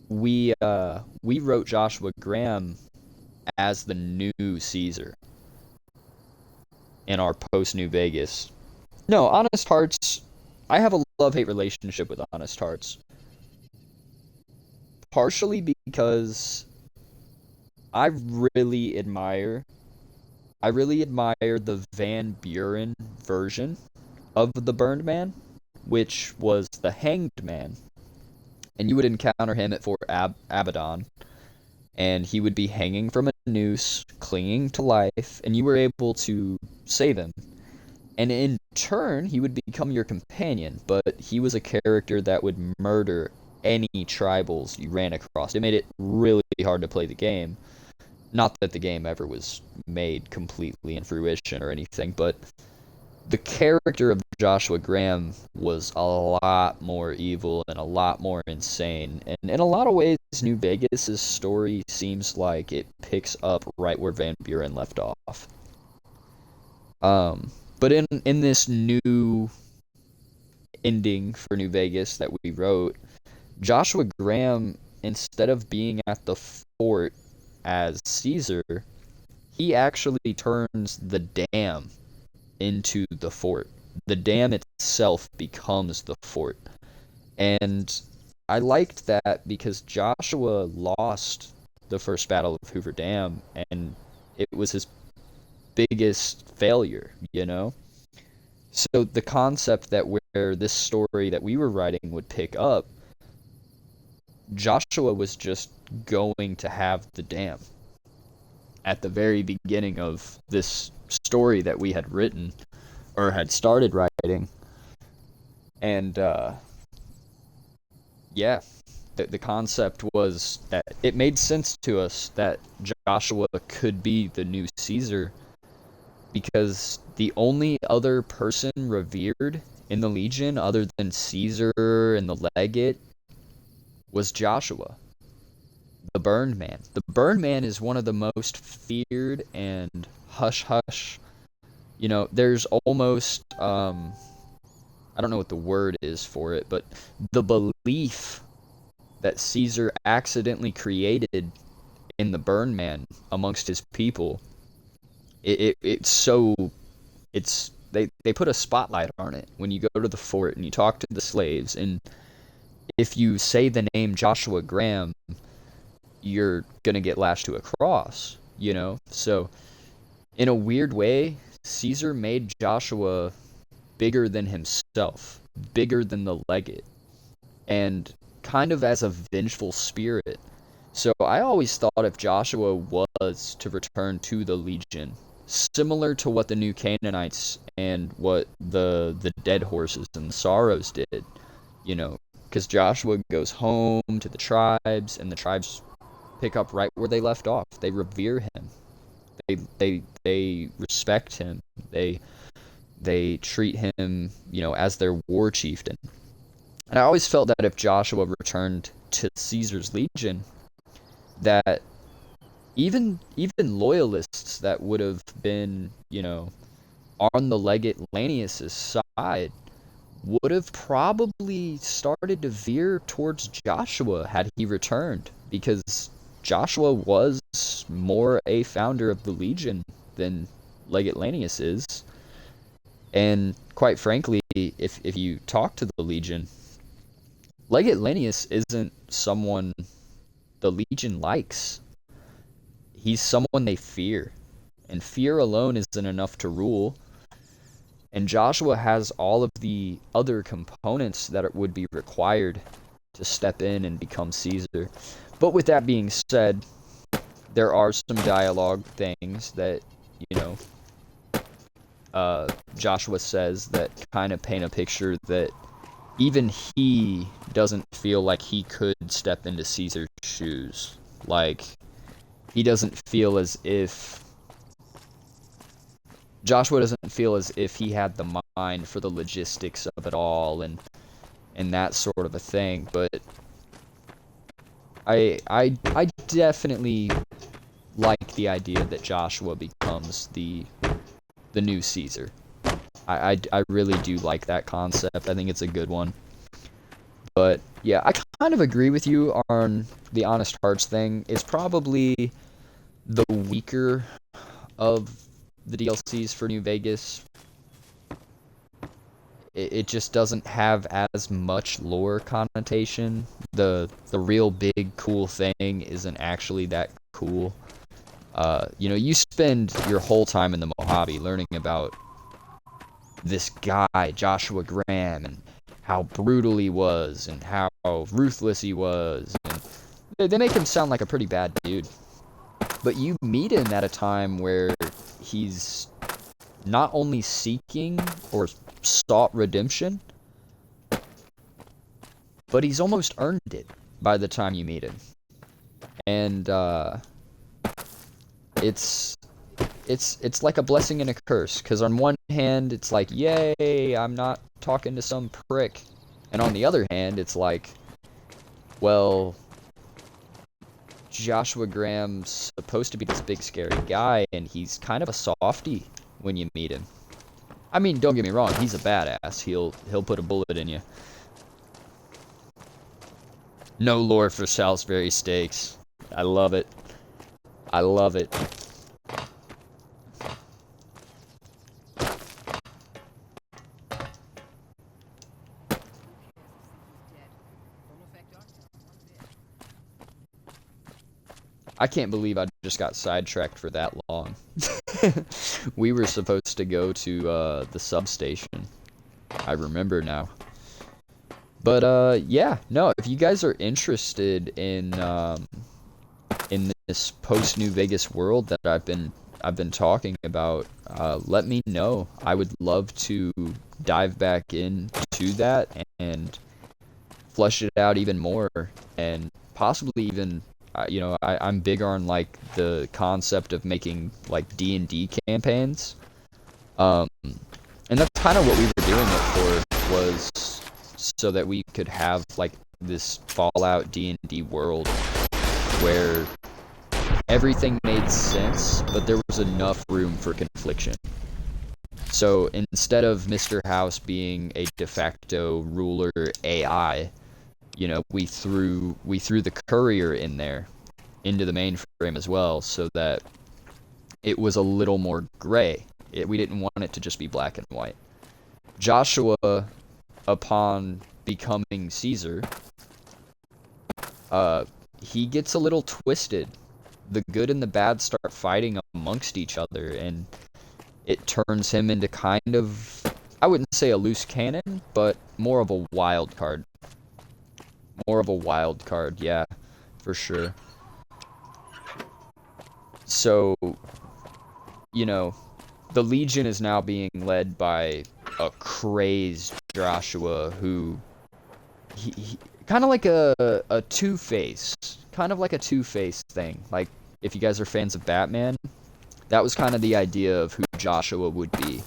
we wrote Joshua Graham as the new Caesar in our post New Vegas. No, Honest Hearts, I have a love-hate relationship with Honest Hearts. Partially because I really admire the Van Buren version of the Burned Man, which was the Hanged Man. And you would encounter him at Fort Abaddon, and he would be hanging from a noose, clinging to life, and you were able to save him. And in turn, he would become your companion, but he was a character that would murder any tribals you ran across. It made it really hard to play the game. Not that the game ever was made completely in fruition or anything, but the character of Joshua Graham was a lot more evil and a lot more insane. And in a lot of ways, New Vegas' story seems like it picks up right where Van Buren left off. But in this new ending for New Vegas that we wrote, Joshua Graham, instead of being at the fort as Caesar, he actually turns the dam into the fort. The dam itself becomes the fort. And I liked that because Joshua lost the first battle of Hoover Dam, and it was his biggest failure, you know? So the concept that where this story that we were writing would pick up, Joshua was just going to have the dam at the very beginning of this story that we had written or had started writing. And yeah, the concept was that it made sense to us that Joshua could be the new Caesar, because the only other person revered in the Legion other than Caesar and the Legate was Joshua, the Burned Man. The Burned Man is one of the most feared and hush-hush. You know, there's almost, I don't know what the word is for it, but the belief that Caesar accidentally created in the Burned Man amongst his people, they put a spotlight on it when you go to the fort and you talk to the slaves, and if you say the name Joshua Graham, you're gonna get lashed to a cross, you know? So, in a weird way, Caesar made Joshua bigger than himself, bigger than the Legate, and kind of as a vengeful spirit. So I always thought if Joshua was to return to the Legion, similar to what the New Canaanites and what the Dead Horses and the Sorrows did, you know, because Joshua goes home to the tribes, and the tribes pick up right where they left off. They revere him. They respect him. They treat him, you know, as their war chieftain. And I always felt that if Joshua returned to Caesar's Legion, that even loyalists that would have been, you know, on the Legate Lanius' side would have probably started to veer towards Joshua had he returned, because Joshua was more a founder of the Legion than Legate Lanius is. And quite frankly, if you talk to the Legion, Legate Lanius isn't someone the Legion likes. He's someone they fear. And fear alone isn't enough to rule. And Joshua has all of the other components that would be required to step in and become Caesar. But with that being said, there are some dialogue things that, you know, Joshua says that kind of paint a picture that even he doesn't feel like he could step into Caesar's shoes. Like, he doesn't feel as if... Joshua doesn't feel as if he had the mind for the logistics of it all and that sort of a thing, but I definitely like the idea that Joshua becomes the new Caesar. I really do like that concept. I think it's a good one. But yeah, I kind of agree with you on the Honest Hearts thing. It's probably the weaker of the DLCs for New Vegas. It just doesn't have as much lore connotation. The real big cool thing isn't actually that cool. You know, you spend your whole time in the Mojave learning about this guy, Joshua Graham, and how brutal he was, and how ruthless he was, and they make him sound like a pretty bad dude. But you meet him at a time where he's not only seeking or sought redemption, but he's almost earned it by the time you meet him. And it's like a blessing and a curse, because on one hand it's like, yay, I'm not talking to some prick, and on the other hand it's like, well, Joshua Graham's supposed to be this big scary guy, and he's kind of a softie when you meet him. I mean, don't get me wrong, he's a badass. He'll put a bullet in you. No lore for Salisbury steaks. I love it. I love it. I can't believe I just got sidetracked for that long. We were supposed to go to the substation. I remember now. But yeah, no, if you guys are interested in this post New Vegas world that I've been talking about, let me know. I would love to dive back into that and flesh it out even more, and possibly even, you know, I'm big on like the concept of making like D&D campaigns, and that's kind of what we were doing it for, was so that we could have like this Fallout D&D world where everything made sense, but there was enough room for confliction. So instead of Mr. House being a de facto ruler AI, you know, we threw the courier in there, into the mainframe as well, so that it was a little more gray. We didn't want it to just be black and white. Joshua, upon becoming Caesar, he gets a little twisted. The good and the bad start fighting amongst each other, and it turns him into kind of, I wouldn't say a loose cannon, but more of a wild card. More of a wild card, yeah, for sure. So, you know, the Legion is now being led by a crazed Joshua who, he kind of like a Two-Face, kind of like a Two-Face thing. Like, if you guys are fans of Batman, that was kind of the idea of who Joshua would be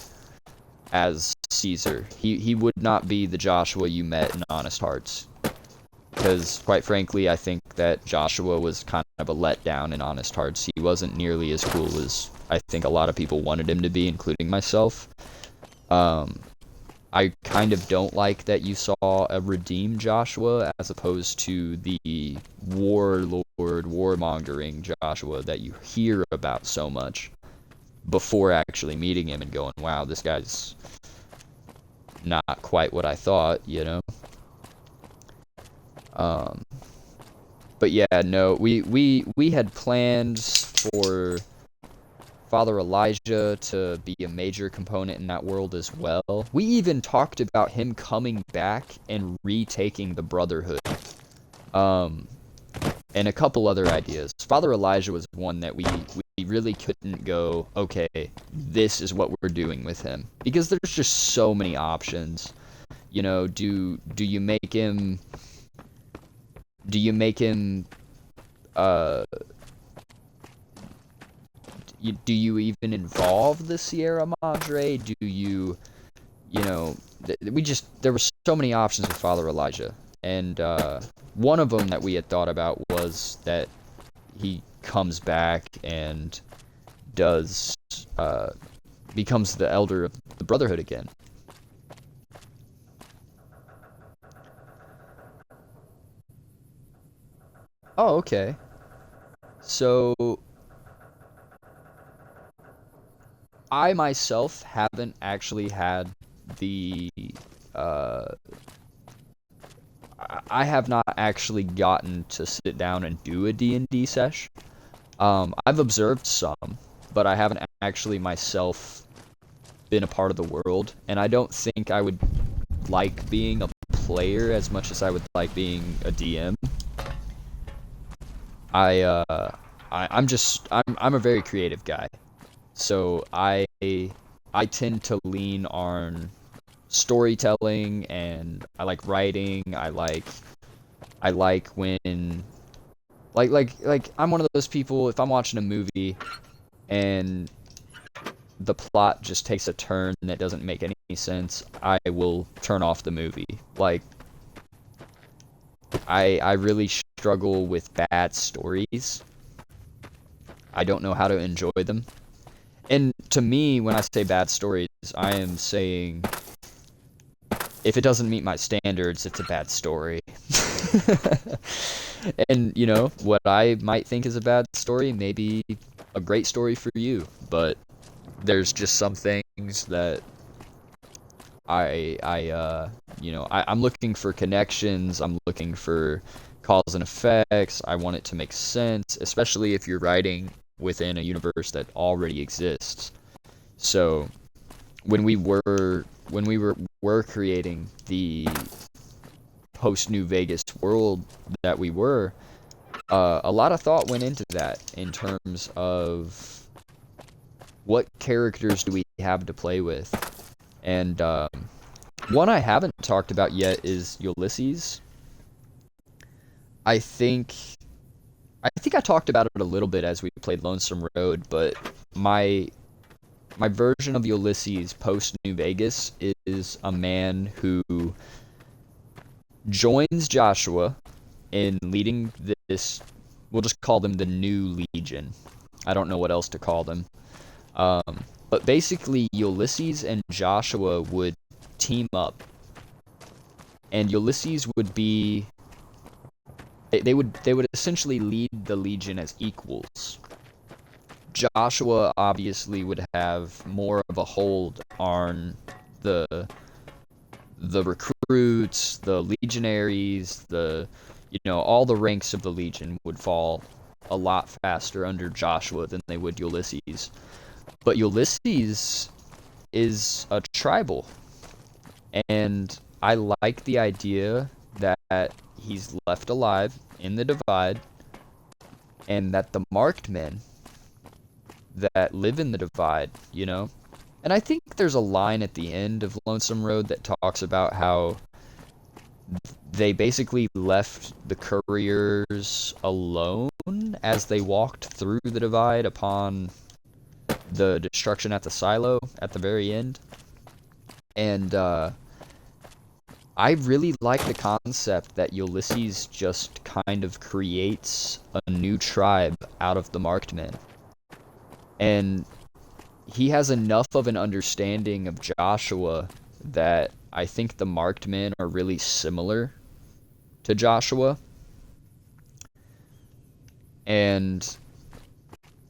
as Caesar. He would not be the Joshua you met in Honest Hearts. Because, quite frankly, I think that Joshua was kind of a letdown in Honest Hearts. He wasn't nearly as cool as I think a lot of people wanted him to be, including myself. I kind of don't like that you saw a redeemed Joshua as opposed to the warlord, warmongering Joshua that you hear about so much before actually meeting him and going, wow, this guy's not quite what I thought, you know? But yeah, no, we had plans for Father Elijah to be a major component in that world as well. We even talked about him coming back and retaking the Brotherhood. And a couple other ideas. Father Elijah was one that we really couldn't go, okay, this is what we're doing with him. Because there's just so many options. You know, do you make him... Do you make him, do you even involve the Sierra Madre? Do you, you know, there were so many options with Father Elijah. And, one of them that we had thought about was that he comes back and does, becomes the elder of the Brotherhood again. Oh, okay. So, I myself haven't actually had the, I have not actually gotten to sit down and do a D&D sesh. I've observed some, but I haven't actually myself been a part of the world, and I don't think I would like being a player as much as I would like being a DM. I'm a very creative guy, so I tend to lean on storytelling, and I like writing. I like when I'm one of those people, if I'm watching a movie and the plot just takes a turn that doesn't make any sense, I will turn off the movie. Like, I really struggle with bad stories. I don't know how to enjoy them. And to me, when I say bad stories, I am saying if it doesn't meet my standards, it's a bad story. And, you know, what I might think is a bad story may be a great story for you, but there's just some things that I'm looking for connections, I'm looking for cause and effects, I want it to make sense, especially if you're writing within a universe that already exists. So, when we were creating the post New Vegas world that we were, a lot of thought went into that in terms of what characters do we have to play with. And one I haven't talked about yet is Ulysses. I think I talked about it a little bit as we played Lonesome Road, but my version of Ulysses post New Vegas is a man who joins Joshua in leading this, we'll just call them the New Legion. I don't know what else to call them. But basically, Ulysses and Joshua would team up. And Ulysses would be... They would essentially lead the Legion as equals. Joshua obviously would have more of a hold on the recruits, the legionaries, all the ranks of the Legion would fall a lot faster under Joshua than they would Ulysses. But Ulysses is a tribal, and I like the idea that he's left alive in the Divide, and that the marked men that live in the Divide, and I think there's a line at the end of Lonesome Road that talks about how they basically left the couriers alone as they walked through the Divide upon the destruction at the silo at the very end. And I really like the concept that Ulysses just kind of creates a new tribe out of the marked men. And he has enough of an understanding of Joshua that I think the marked men are really similar to Joshua. And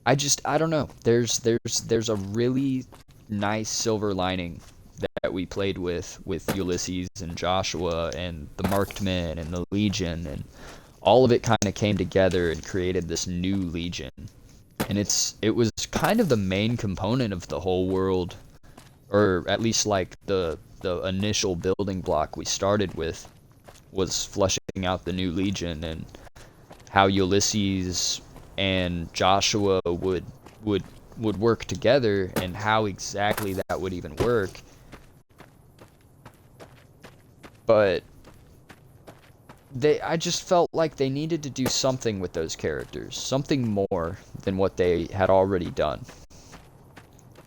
I don't know. There's a really nice silver lining that we played with Ulysses and Joshua and the marked men and the Legion, and all of it kind of came together and created this new Legion. And it was kind of the main component of the whole world, or at least like the initial building block we started with was fleshing out the new Legion, and how Ulysses and Joshua would work together, and how exactly that would even work. But I just felt like they needed to do something with those characters, something more than what they had already done.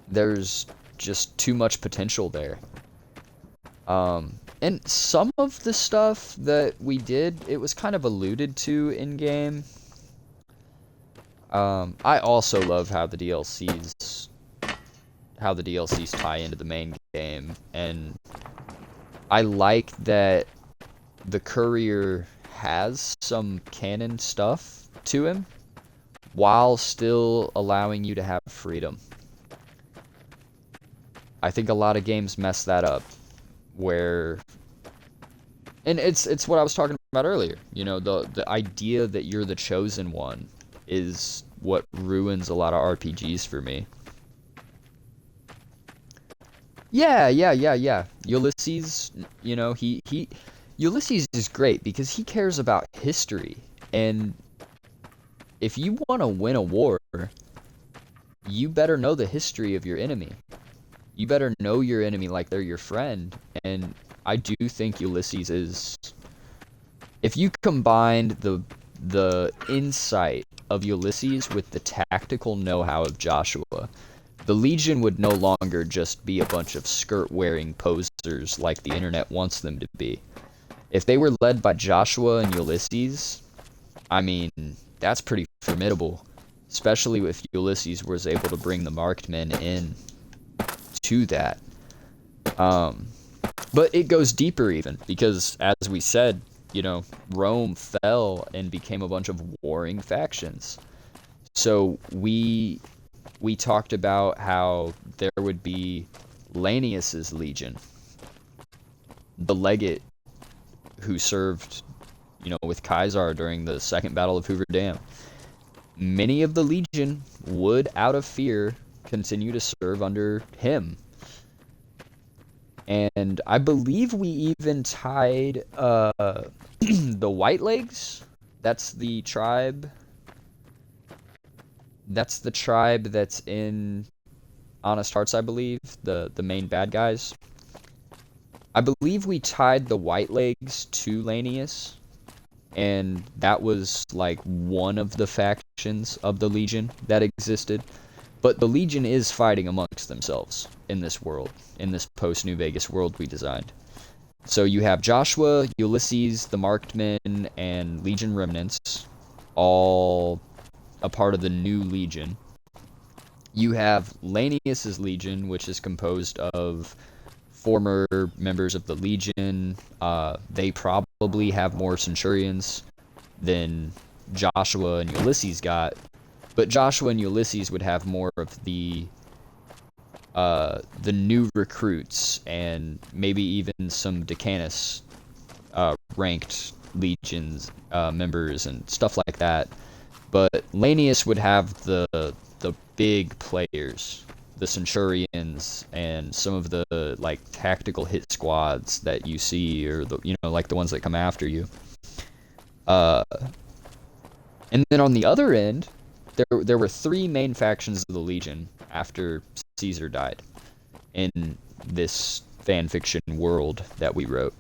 There's just too much potential there. And some of the stuff that we did, it was kind of alluded to in game. I also love how the DLCs tie into the main game, and I like that the courier has some canon stuff to him while still allowing you to have freedom. I think a lot of games mess that up, where, and it's what I was talking about earlier, the idea that you're the chosen one is what ruins a lot of RPGs for me. Yeah. Ulysses, you know, Ulysses is great because he cares about history. And if you want to win a war, you better know the history of your enemy. You better know your enemy like they're your friend. And I do think Ulysses is... If you combined the insight of Ulysses with the tactical know-how of Joshua, the Legion would no longer just be a bunch of skirt-wearing posers like the internet wants them to be. If they were led by Joshua and Ulysses, I mean, that's pretty formidable. Especially if Ulysses was able to bring the marked men in to that. But it goes deeper even, because as we said, you know, Rome fell and became a bunch of warring factions. So we talked about how there would be Lanius's legion, the legate who served, you know, with Caesar during the Second Battle of Hoover Dam. Many of the legion would, out of fear, continue to serve under him. And I believe we even tied the Whitelegs. That's the tribe. That's the tribe that's in Honest Hearts, I believe. The main bad guys. I believe we tied the Whitelegs to Lanius. And that was like one of the factions of the Legion that existed. But the Legion is fighting amongst themselves in this world, in this post-New Vegas world we designed. So you have Joshua, Ulysses, the Marked Men, and Legion Remnants, all a part of the new Legion. You have Lanius's Legion, which is composed of former members of the Legion. They probably have more Centurions than Joshua and Ulysses got. But Joshua and Ulysses would have more of the new recruits and maybe even some Decanus ranked legions members and stuff like that. But Lanius would have the big players, the Centurions, and some of the like tactical hit squads that you see, or the, you know, like the ones that come after you. And then on the other end, there were three main factions of the Legion after Caesar died in this fanfiction world that we wrote.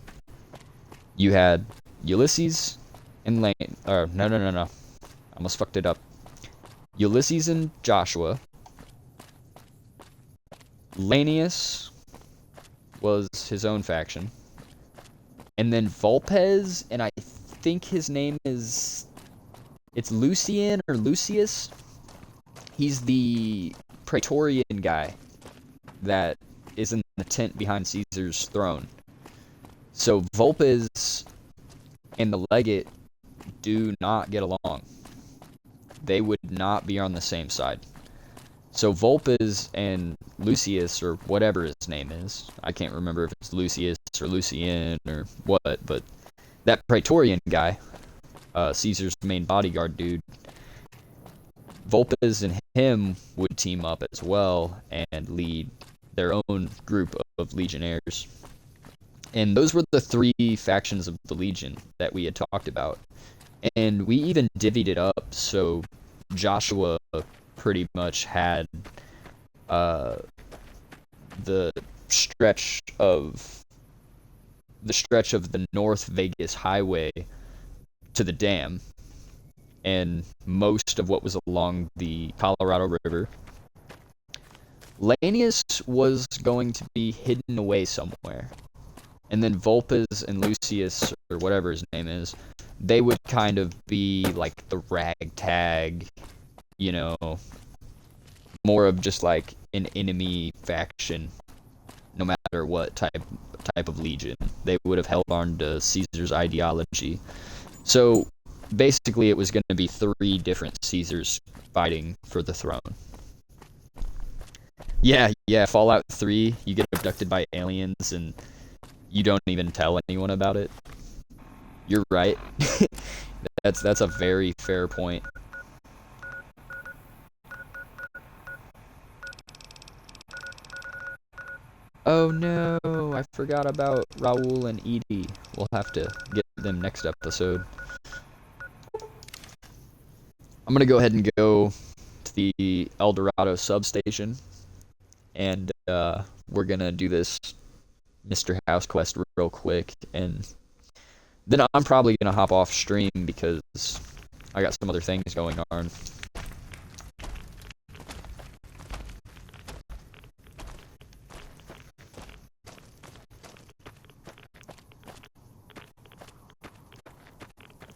You had Ulysses and no. I almost fucked it up. Ulysses and Joshua. Lanius was his own faction. And then Volpes, and I think his name is... It's Lucian or Lucius. He's the Praetorian guy that is in the tent behind Caesar's throne. So Volpes and the legate do not get along. They would not be on the same side. So Volpes and Lucius, or whatever his name is, I can't remember if it's Lucius or Lucian or what, but that Praetorian guy, Caesar's main bodyguard dude, Volpes and him would team up as well and lead their own group of legionnaires. And those were the three factions of the Legion that we had talked about. And we even divvied it up, so Joshua pretty much had the stretch of the North Vegas highway to the dam, and most of what was along the Colorado River. Lanius was going to be hidden away somewhere, and then Volpes and Lucius, or whatever his name is, they would kind of be like the ragtag, you know, more of just like an enemy faction, no matter what type of legion. They would have held on to Caesar's ideology. So basically it was going to be three different Caesars fighting for the throne. Yeah, Fallout 3, you get abducted by aliens and you don't even tell anyone about it. You're right. That's a very fair point. Oh no, I forgot about Raul and Edie. We'll have to get them next episode. I'm gonna go ahead and go to the El Dorado substation, and we're gonna do this Mr. House quest real quick, and then I'm probably gonna hop off stream because I got some other things going on.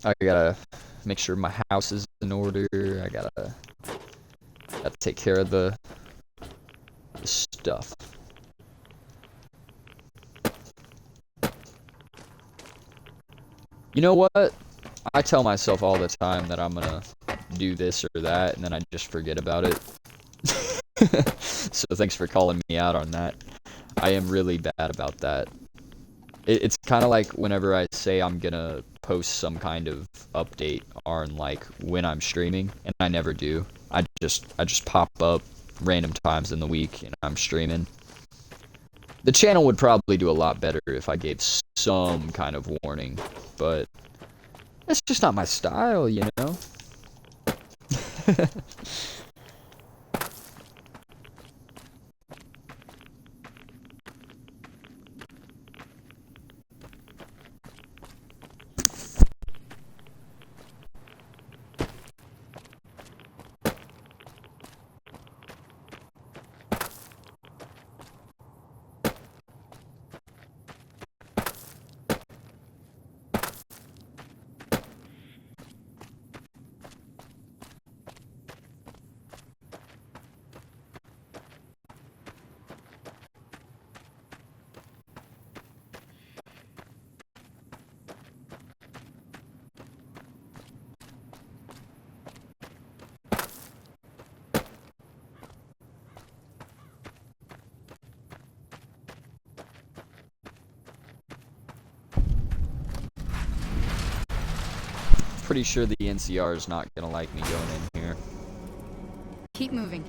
I gotta make sure my house is in order. I gotta take care of the stuff. You know what? I tell myself all the time that I'm gonna do this or that, and then I just forget about it. So thanks for calling me out on that. I am really bad about that. It's kind of like whenever I say I'm gonna post some kind of update on like when I'm streaming, and I never do. I just pop up random times in the week and I'm streaming. The channel would probably do a lot better if I gave some kind of warning, but that's just not my style, you know? Pretty sure the NCR is not gonna like me going in here. Keep moving.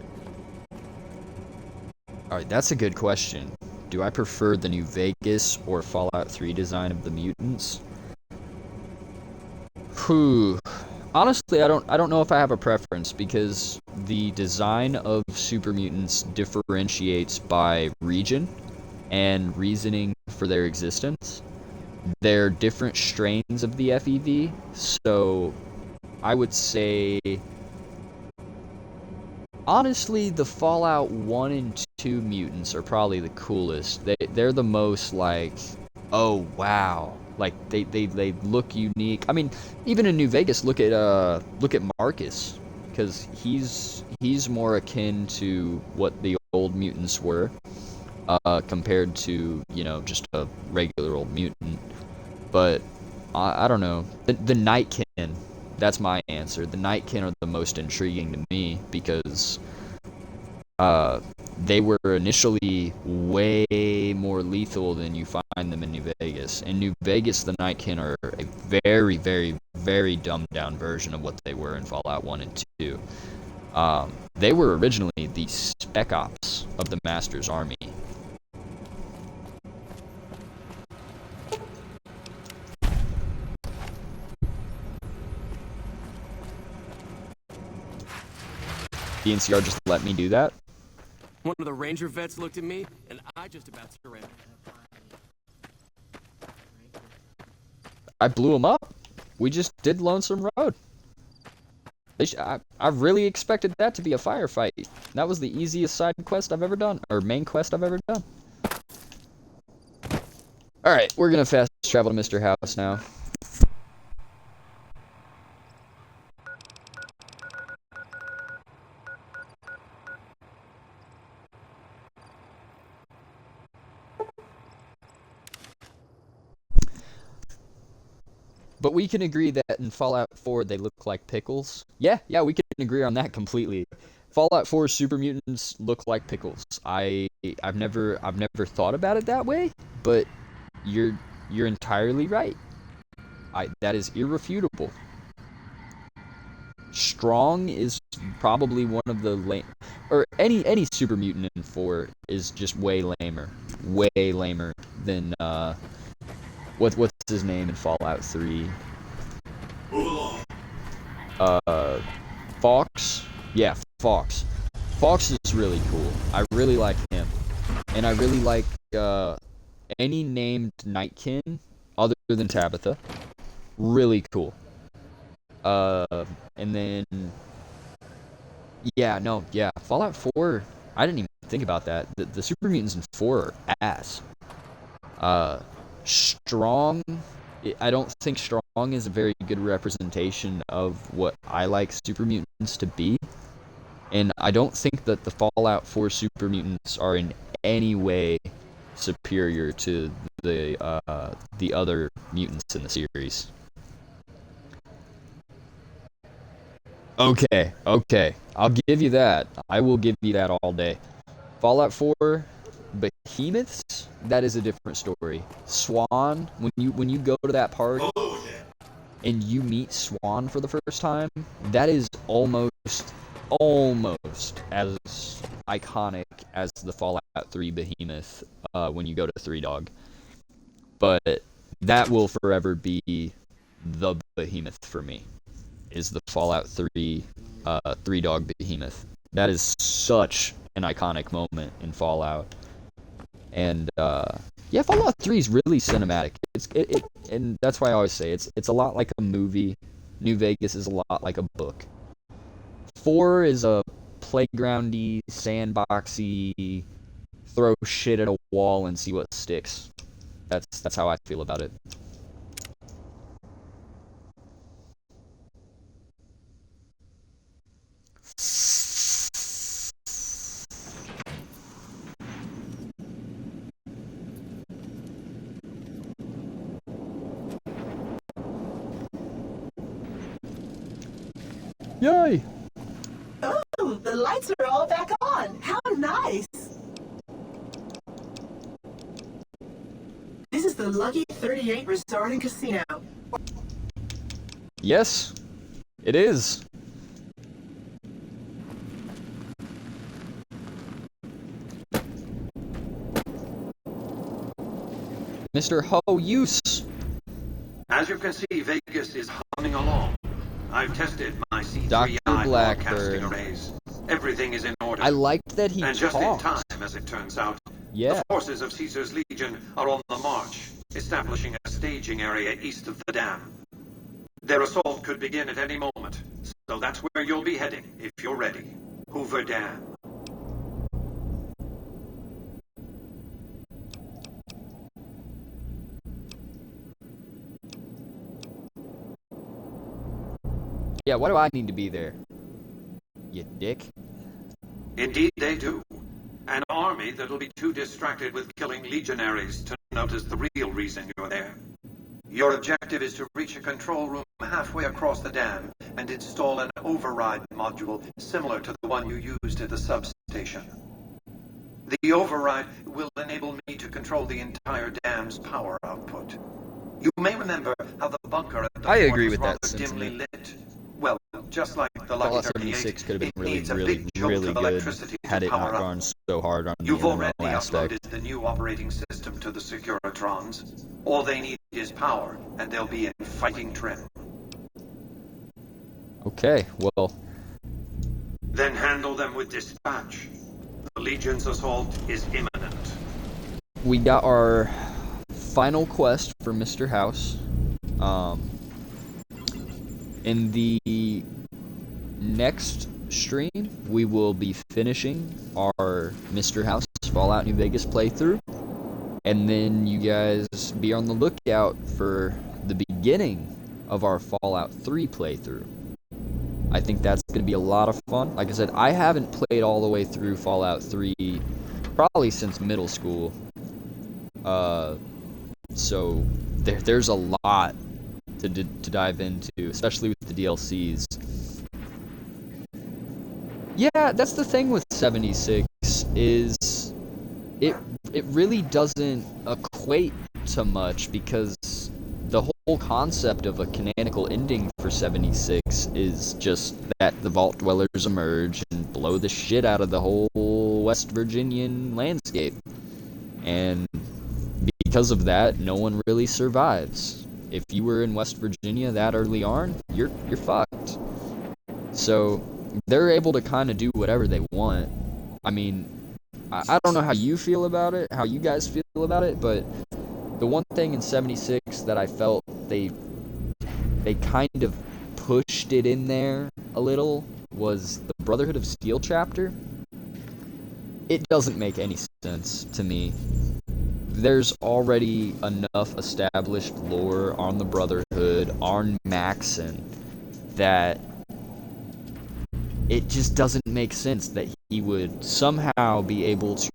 Alright, that's a good question. Do I prefer the New Vegas or Fallout 3 design of the mutants? Whew. Honestly, I don't know if I have a preference, because the design of super mutants differentiates by region and reasoning for their existence. They're different strains of the FEV, so I would say honestly the Fallout 1 and 2 mutants are probably the coolest. They're the most like, oh wow, like they look unique. I mean, even in New Vegas, look at Marcus, because he's more akin to what the old mutants were, compared to, you know, just a regular old mutant. But I don't know, the Nightkin, that's my answer. The Nightkin are the most intriguing to me, because they were initially way more lethal than you find them in New Vegas. In New Vegas, the Nightkin are a very, very, very dumbed down version of what they were in Fallout 1 and 2. They were originally the Spec Ops of the Master's Army. The NCR just let me do that. One of the Ranger vets looked at me, and I just about surrendered. I blew him up. We just did Lonesome Road. I really expected that to be a firefight. That was the easiest side quest I've ever done, or main quest I've ever done. Alright, we're gonna fast travel to Mr. House now. But we can agree that in Fallout 4 they look like pickles. Yeah, we can agree on that completely. Fallout 4 super mutants look like pickles. I've never thought about it that way, but you're entirely right. That is irrefutable. Strong is probably one of the lame, or any super mutant in 4 is just way lamer. way lamer than what's his name in Fallout 3? Move along. Fox? Yeah, Fox. Fox is really cool. I really like him. And I really like any named Nightkin other than Tabitha. Really cool. And then yeah, Fallout 4, I didn't even think about that. The super mutants in 4 are ass. Strong, I don't think Strong is a very good representation of what I like super mutants to be. And I don't think that the Fallout 4 super mutants are in any way superior to the other mutants in the series. Okay, I'll give you that. I will give you that all day. Fallout 4 Behemoths, that is a different story. Swan, when you go to that party and you meet Swan for the first time, that is almost as iconic as the Fallout 3 Behemoth when you go to Three Dog. But that will forever be the Behemoth for me, is the Fallout 3 Three Dog Behemoth. That is such an iconic moment in Fallout. And yeah, Fallout 3 is really cinematic. And that's why I always say it's a lot like a movie. New Vegas is a lot like a book. 4 is a playgroundy, sandboxy, throw shit at a wall and see what sticks. That's how I feel about it. Yay! Oh, the lights are all back on. How nice. This is the Lucky 38 Resort and Casino. Yes, it is. Mr. Ho Use. As you can see, Vegas is humming along. I've tested my C3I Dr. broadcasting Blackburn. arrays. Everything is in order. I liked that he and just in talked. time, as it turns out. Yeah. The forces of Caesar's Legion are on the march, establishing a staging area east of the dam. Their assault could begin at any moment, so that's where you'll be heading, if you're ready. Hoover Dam. Yeah, why do I need to be there? You dick. Indeed they do. An army that'll be too distracted with killing legionaries to notice the real reason you're there. Your objective is to reach a control room halfway across the dam and install an override module similar to the one you used at the substation. The override will enable me to control the entire dam's power output. You may remember how the bunker at the I fort agree was with that rather dimly sentiment. lit. Well, just like the Lucky Fallout 38, 76 could have it been really, needs a really, big jolt really of good electricity had to it not power up. gone so hard on the You've MMO already aspect. uploaded the new operating system to the Securitrons. All they need is power, and they'll be in fighting trim. Okay, well, Then handle them with dispatch. The Legion's assault is imminent. we got our final quest for Mr. House. In the next stream, we will be finishing our Mr. House Fallout New Vegas playthrough. And then you guys be on the lookout for the beginning of our Fallout 3 playthrough. I think that's going to be a lot of fun. Like I said, I haven't played all the way through Fallout 3 probably since middle school. So there's a lot to dive into, especially with the DLCs. Yeah, that's the thing with 76 is it really doesn't equate to much because the whole concept of a canonical ending for 76 is just that the Vault Dwellers emerge and blow the shit out of the whole West Virginian landscape. And because of that, no one really survives. If you were in West Virginia that early on, you're fucked. So they're able to kind of do whatever they want. I mean, I don't know how you feel about it, how you guys feel about it, but the one thing in 76 that I felt they kind of pushed it in there a little was the Brotherhood of Steel chapter. It doesn't make any sense to me. There's already enough established lore on the Brotherhood, on Maxon, that it just doesn't make sense that he would somehow be able to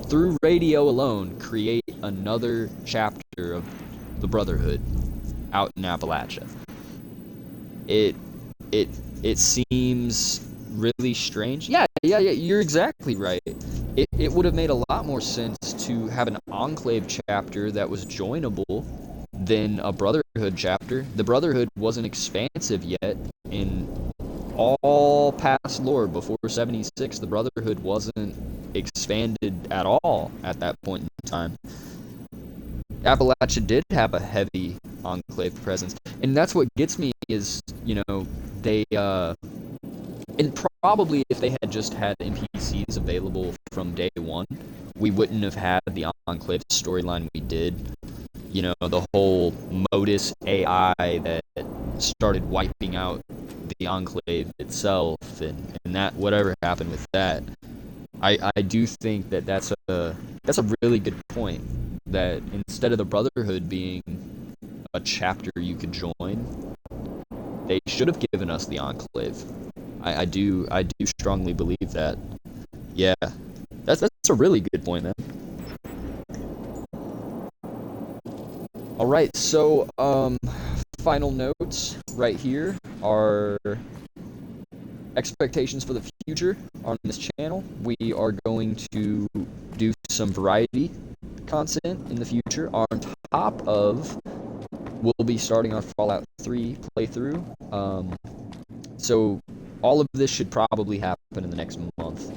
through radio alone, create another chapter of the Brotherhood out in Appalachia. It seems really strange. Yeah, you're exactly right. It would have made a lot more sense to have an Enclave chapter that was joinable than a Brotherhood chapter. The Brotherhood wasn't expansive yet. In all past lore before 76, the Brotherhood wasn't expanded at all at that point in time. Appalachia did have a heavy Enclave presence, and that's what gets me is, they and probably if they had just had NPCs available from day one, we wouldn't have had the Enclave storyline we did. The whole Modus AI that started wiping out the Enclave itself, and that whatever happened with that. I do think that's a really good point, that instead of the Brotherhood being a chapter you could join, they should have given us the Enclave. I do strongly believe that. Yeah, that's a really good point, man. All right, so final notes right here are expectations for the future on this channel. We are going to do some variety content in the future. On top of, we'll be starting our Fallout 3 playthrough. So all of this should probably happen in the next month.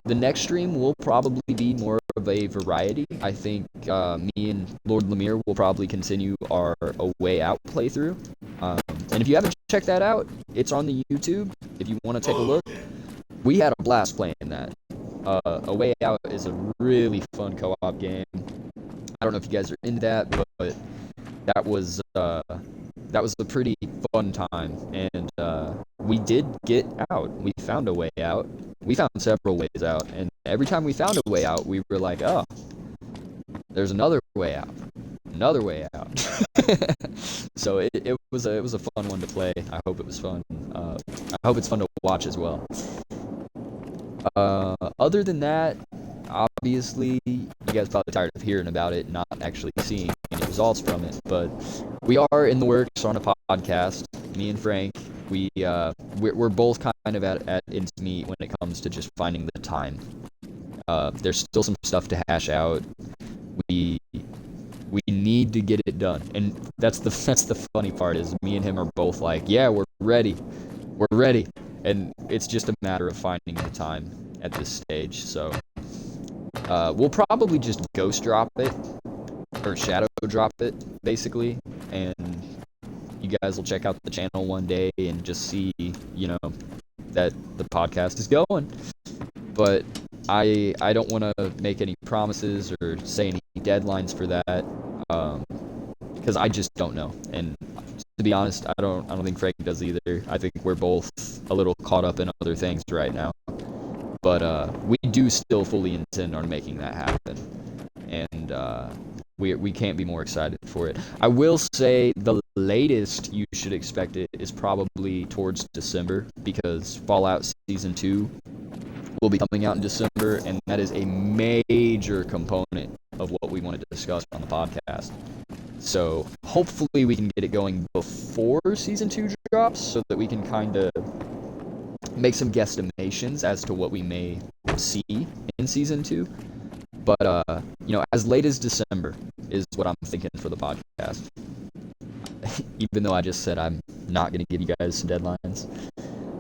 The next stream will probably be more of a variety. I think me and Lord Lemire will probably continue our A Way Out playthrough. And if you haven't checked that out, it's on the YouTube. If you want to take a look, we had a blast playing that. A Way Out is a really fun co-op game. I don't know if you guys are into that, but that was a pretty fun time, and we did get out. We found a way out. We found several ways out, and every time we found a way out, we were like, oh, there's another way out. Another way out. So it was a fun one to play. I hope it was fun. I hope it's fun to watch as well. Other than that, obviously, you guys are probably tired of hearing about it, not actually seeing any results from it, but we are in the works on a podcast. Me and Frank, we're both kind of at ends meet when it comes to just finding the time. There's still some stuff to hash out. We need to get it done, and that's the funny part is me and him are both like, yeah, we're ready, and it's just a matter of finding the time at this stage. So we'll probably just ghost drop it or shadow drop it basically, and you guys will check out the channel one day and just see that the podcast is going. But I don't want to make any promises or say any deadlines for that, because I just don't know. And to be honest, I don't think Frank does either. I think we're both a little caught up in other things right now. But we do still fully intend on making that happen, and we can't be more excited for it. I will say the latest you should expect it is probably towards December, because Fallout Season 2 will be coming out in December, and that is a major component of what we want to discuss on the podcast. So hopefully we can get it going before Season 2 drops, so that we can kind of make some guesstimations as to what we may see in Season 2. But, as late as December is what I'm thinking for the podcast. Even though I just said I'm not going to give you guys some deadlines.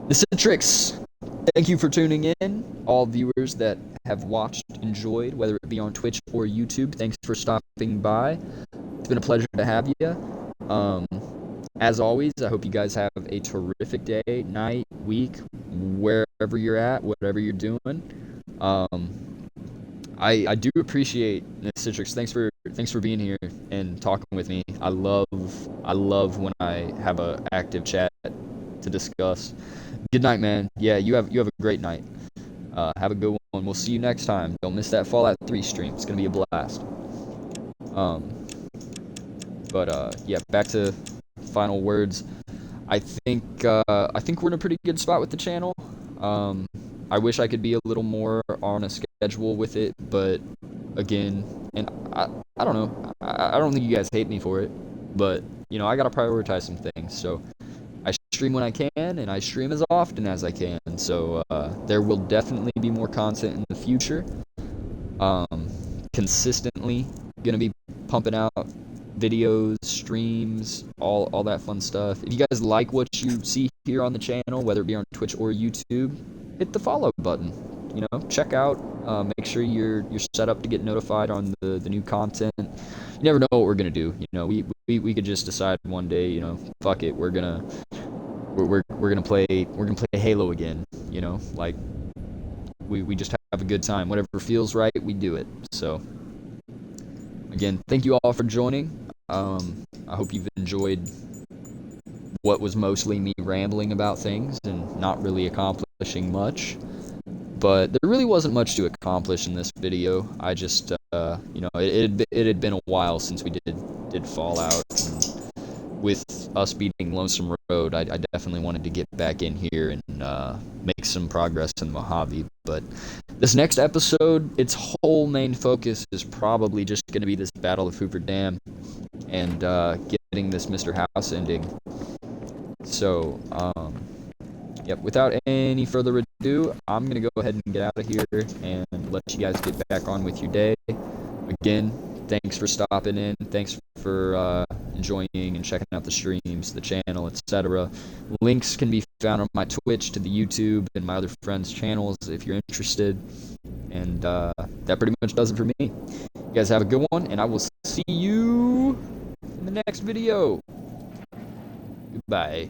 The Citrix thank you for tuning in, all viewers that have watched, enjoyed, whether it be on Twitch or YouTube. Thanks for stopping by. It's been a pleasure to have you. As always, I hope you guys have a terrific day, night, week, wherever you're at, whatever you're doing. I do appreciate Citrix. Thanks for being here and talking with me. I love when I have a active chat to discuss. Good night, man. Yeah, you have a great night. Have a good one. We'll see you next time. Don't miss that Fallout 3 stream. It's gonna be a blast. Yeah, back to final words. I think we're in a pretty good spot with the channel. I wish I could be a little more on a schedule with it, but again, and I don't know. I don't think you guys hate me for it, but you know, I gotta prioritize some things. So I stream when I can, and I stream as often as I can. So there will definitely be more content in the future. Consistently gonna be pumping out videos, streams, all that fun stuff. If you guys like what you see here on the channel, whether it be on Twitch or YouTube, hit the follow button. You know, check out, make sure you're set up to get notified on the new content. You never know what we're gonna do. You know, we could just decide one day, you know, fuck it, we're gonna play Halo again. You know, like we just have a good time. Whatever feels right, we do it. So again, thank you all for joining. I hope you've enjoyed what was mostly me rambling about things and not really accomplishing much. But there really wasn't much to accomplish in this video. I just, you know, it had been a while since we did Fallout. And with us beating Lonesome Road, I definitely wanted to get back in here and make some progress in the Mojave. But this next episode, its whole main focus is probably just going to be this Battle of Hoover Dam and getting this Mr. House ending. So, yep, without any further ado, I'm going to go ahead and get out of here and let you guys get back on with your day. Again, thanks for stopping in. Thanks for enjoying and checking out the streams, the channel, etc. Links can be found on my Twitch, to the YouTube, and my other friends' channels if you're interested. And that pretty much does it for me. You guys have a good one, and I will see you in the next video. Goodbye.